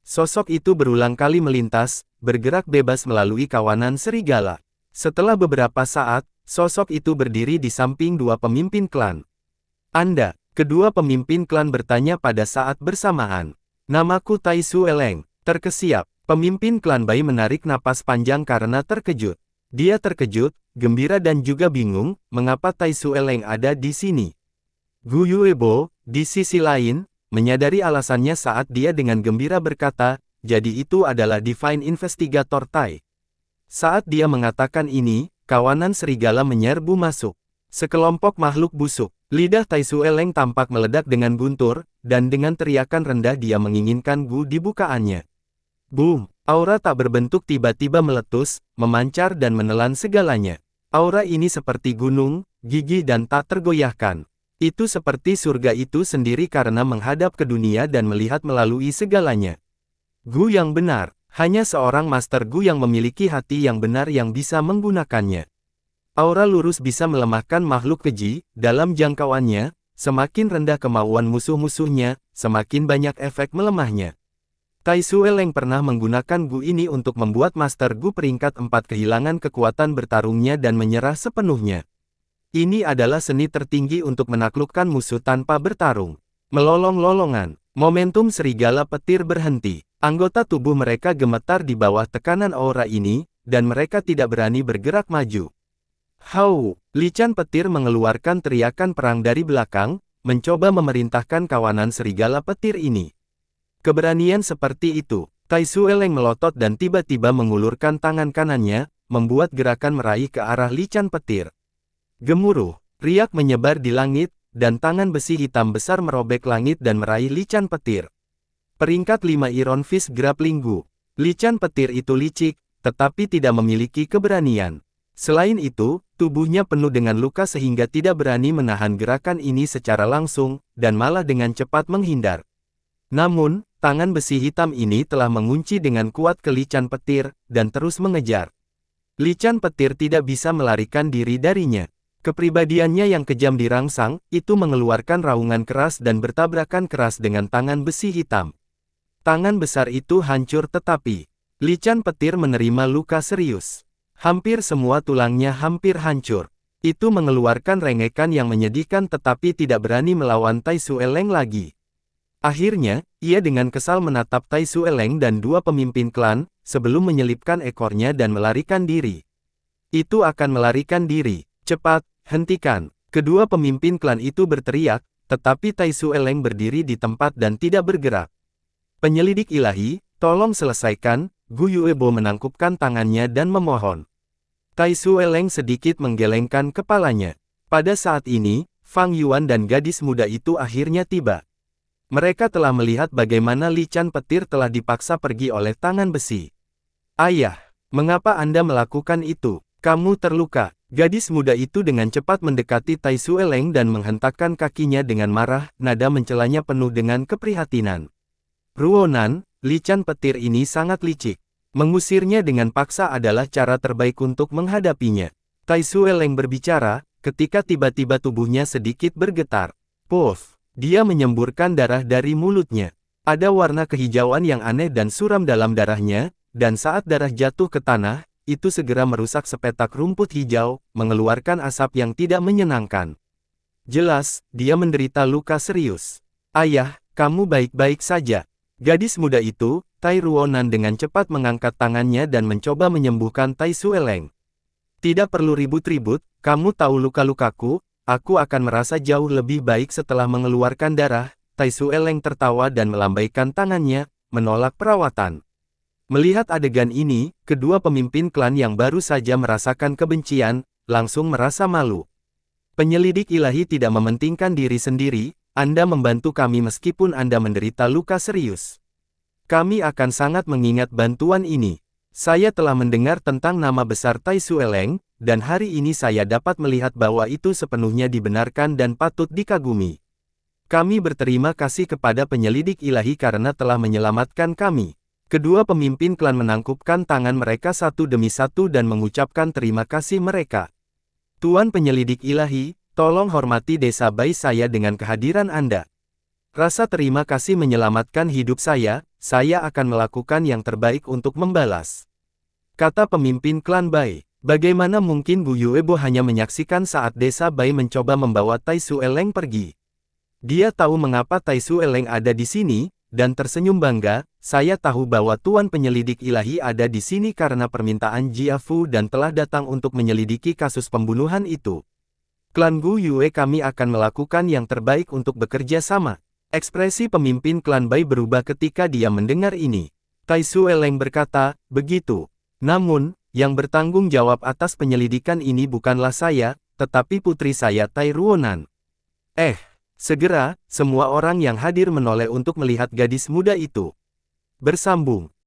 Sosok itu berulang kali melintas, bergerak bebas melalui kawanan serigala. Setelah beberapa saat, sosok itu berdiri di samping dua pemimpin klan. Anda, kedua pemimpin klan bertanya pada saat bersamaan. Namaku Tai Su Eleng. Terkesiap, pemimpin klan Bai menarik napas panjang karena terkejut. Dia terkejut, gembira dan juga bingung, mengapa Tai Su Eleng ada di sini. Gu Yuebo, di sisi lain, menyadari alasannya saat dia dengan gembira berkata, jadi itu adalah Divine Investigator Tai. Saat dia mengatakan ini, kawanan serigala menyerbu masuk. Sekelompok makhluk busuk, lidah Tai Su Eleng tampak meledak dengan guntur, dan dengan teriakan rendah dia menginginkan Gu dibukaannya. Boom! Aura tak berbentuk tiba-tiba meletus, memancar dan menelan segalanya. Aura ini seperti gunung, gigih dan tak tergoyahkan. Itu seperti surga itu sendiri karena menghadap ke dunia dan melihat melalui segalanya. Gu yang benar, hanya seorang Master Gu yang memiliki hati yang benar yang bisa menggunakannya. Aura lurus bisa melemahkan makhluk keji, dalam jangkauannya, semakin rendah kemauan musuh-musuhnya, semakin banyak efek melemahnya. Tai Su Eleng pernah menggunakan Gu ini untuk membuat Master Gu peringkat 4 kehilangan kekuatan bertarungnya dan menyerah sepenuhnya. Ini adalah seni tertinggi untuk menaklukkan musuh tanpa bertarung. Melolong-lolongan, momentum serigala petir berhenti. Anggota tubuh mereka gemetar di bawah tekanan aura ini, dan mereka tidak berani bergerak maju. Hau! Li Chan petir mengeluarkan teriakan perang dari belakang, mencoba memerintahkan kawanan serigala petir ini. Keberanian seperti itu, Tai Su Eleng melotot dan tiba-tiba mengulurkan tangan kanannya, membuat gerakan meraih ke arah Li Chan petir. Gemuruh, riak menyebar di langit, dan tangan besi hitam besar merobek langit dan meraih Li Chan petir. Peringkat 5 Iron Fist Grappling Gu. Li Chan petir itu licik, tetapi tidak memiliki keberanian. Selain itu, tubuhnya penuh dengan luka sehingga tidak berani menahan gerakan ini secara langsung, dan malah dengan cepat menghindar. Namun, tangan besi hitam ini telah mengunci dengan kuat ke Li Chan petir, dan terus mengejar. Li Chan petir tidak bisa melarikan diri darinya. Kepribadiannya yang kejam dirangsang, itu mengeluarkan raungan keras dan bertabrakan keras dengan tangan besi hitam. Tangan besar itu hancur tetapi, Li Chan petir menerima luka serius. Hampir semua tulangnya hampir hancur. Itu mengeluarkan rengekan yang menyedihkan tetapi tidak berani melawan Tai Su Eleng lagi. Akhirnya, ia dengan kesal menatap Tai Su Eleng dan dua pemimpin klan, sebelum menyelipkan ekornya dan melarikan diri. Itu akan melarikan diri. Cepat, hentikan. Kedua pemimpin klan itu berteriak, tetapi Tai Su Eleng berdiri di tempat dan tidak bergerak. Penyelidik ilahi, tolong selesaikan. Gu Yuebo menangkupkan tangannya dan memohon. Tai Su Eleng sedikit menggelengkan kepalanya. Pada saat ini, Fang Yuan dan gadis muda itu akhirnya tiba. Mereka telah melihat bagaimana Li Chan petir telah dipaksa pergi oleh tangan besi. Ayah, mengapa Anda melakukan itu? Kamu terluka. Gadis muda itu dengan cepat mendekati Tai Su Eleng dan menghentakkan kakinya dengan marah, nada mencelanya penuh dengan keprihatinan. Ruonan, Lican petir ini sangat licik. Mengusirnya dengan paksa adalah cara terbaik untuk menghadapinya. Tai Sueleng berbicara, ketika tiba-tiba tubuhnya sedikit bergetar. Puff! Dia menyemburkan darah dari mulutnya. Ada warna kehijauan yang aneh dan suram dalam darahnya, dan saat darah jatuh ke tanah, itu segera merusak sepetak rumput hijau, mengeluarkan asap yang tidak menyenangkan. Jelas, dia menderita luka serius. Ayah, kamu baik-baik saja. Gadis muda itu, Tai Ruonan dengan cepat mengangkat tangannya dan mencoba menyembuhkan Tai Sueleng. Tidak perlu ribut-ribut, kamu tahu luka-lukaku, aku akan merasa jauh lebih baik setelah mengeluarkan darah. Tai Sueleng tertawa dan melambaikan tangannya, menolak perawatan. Melihat adegan ini, kedua pemimpin klan yang baru saja merasakan kebencian, langsung merasa malu. Penyelidik ilahi tidak mementingkan diri sendiri, Anda membantu kami meskipun Anda menderita luka serius. Kami akan sangat mengingat bantuan ini. Saya telah mendengar tentang nama besar Tai Sueleng, dan hari ini saya dapat melihat bahwa itu sepenuhnya dibenarkan dan patut dikagumi. Kami berterima kasih kepada penyelidik ilahi karena telah menyelamatkan kami. Kedua pemimpin klan menangkupkan tangan mereka satu demi satu dan mengucapkan terima kasih mereka. Tuan penyelidik ilahi, tolong hormati desa Bai saya dengan kehadiran Anda. Rasa terima kasih menyelamatkan hidup saya akan melakukan yang terbaik untuk membalas. Kata pemimpin klan Bai, bagaimana mungkin Bu Yuebo hanya menyaksikan saat desa Bai mencoba membawa Tai Sueleng pergi. Dia tahu mengapa Tai Sueleng ada di sini, dan tersenyum bangga, saya tahu bahwa Tuan penyelidik ilahi ada di sini karena permintaan Jiafu dan telah datang untuk menyelidiki kasus pembunuhan itu. Klan Gu Yue kami akan melakukan yang terbaik untuk bekerja sama. Ekspresi pemimpin klan Bai berubah ketika dia mendengar ini. Tai Sueleng berkata, begitu. Namun, yang bertanggung jawab atas penyelidikan ini bukanlah saya, tetapi putri saya Tai Ruonan. Segera, semua orang yang hadir menoleh untuk melihat gadis muda itu. Bersambung.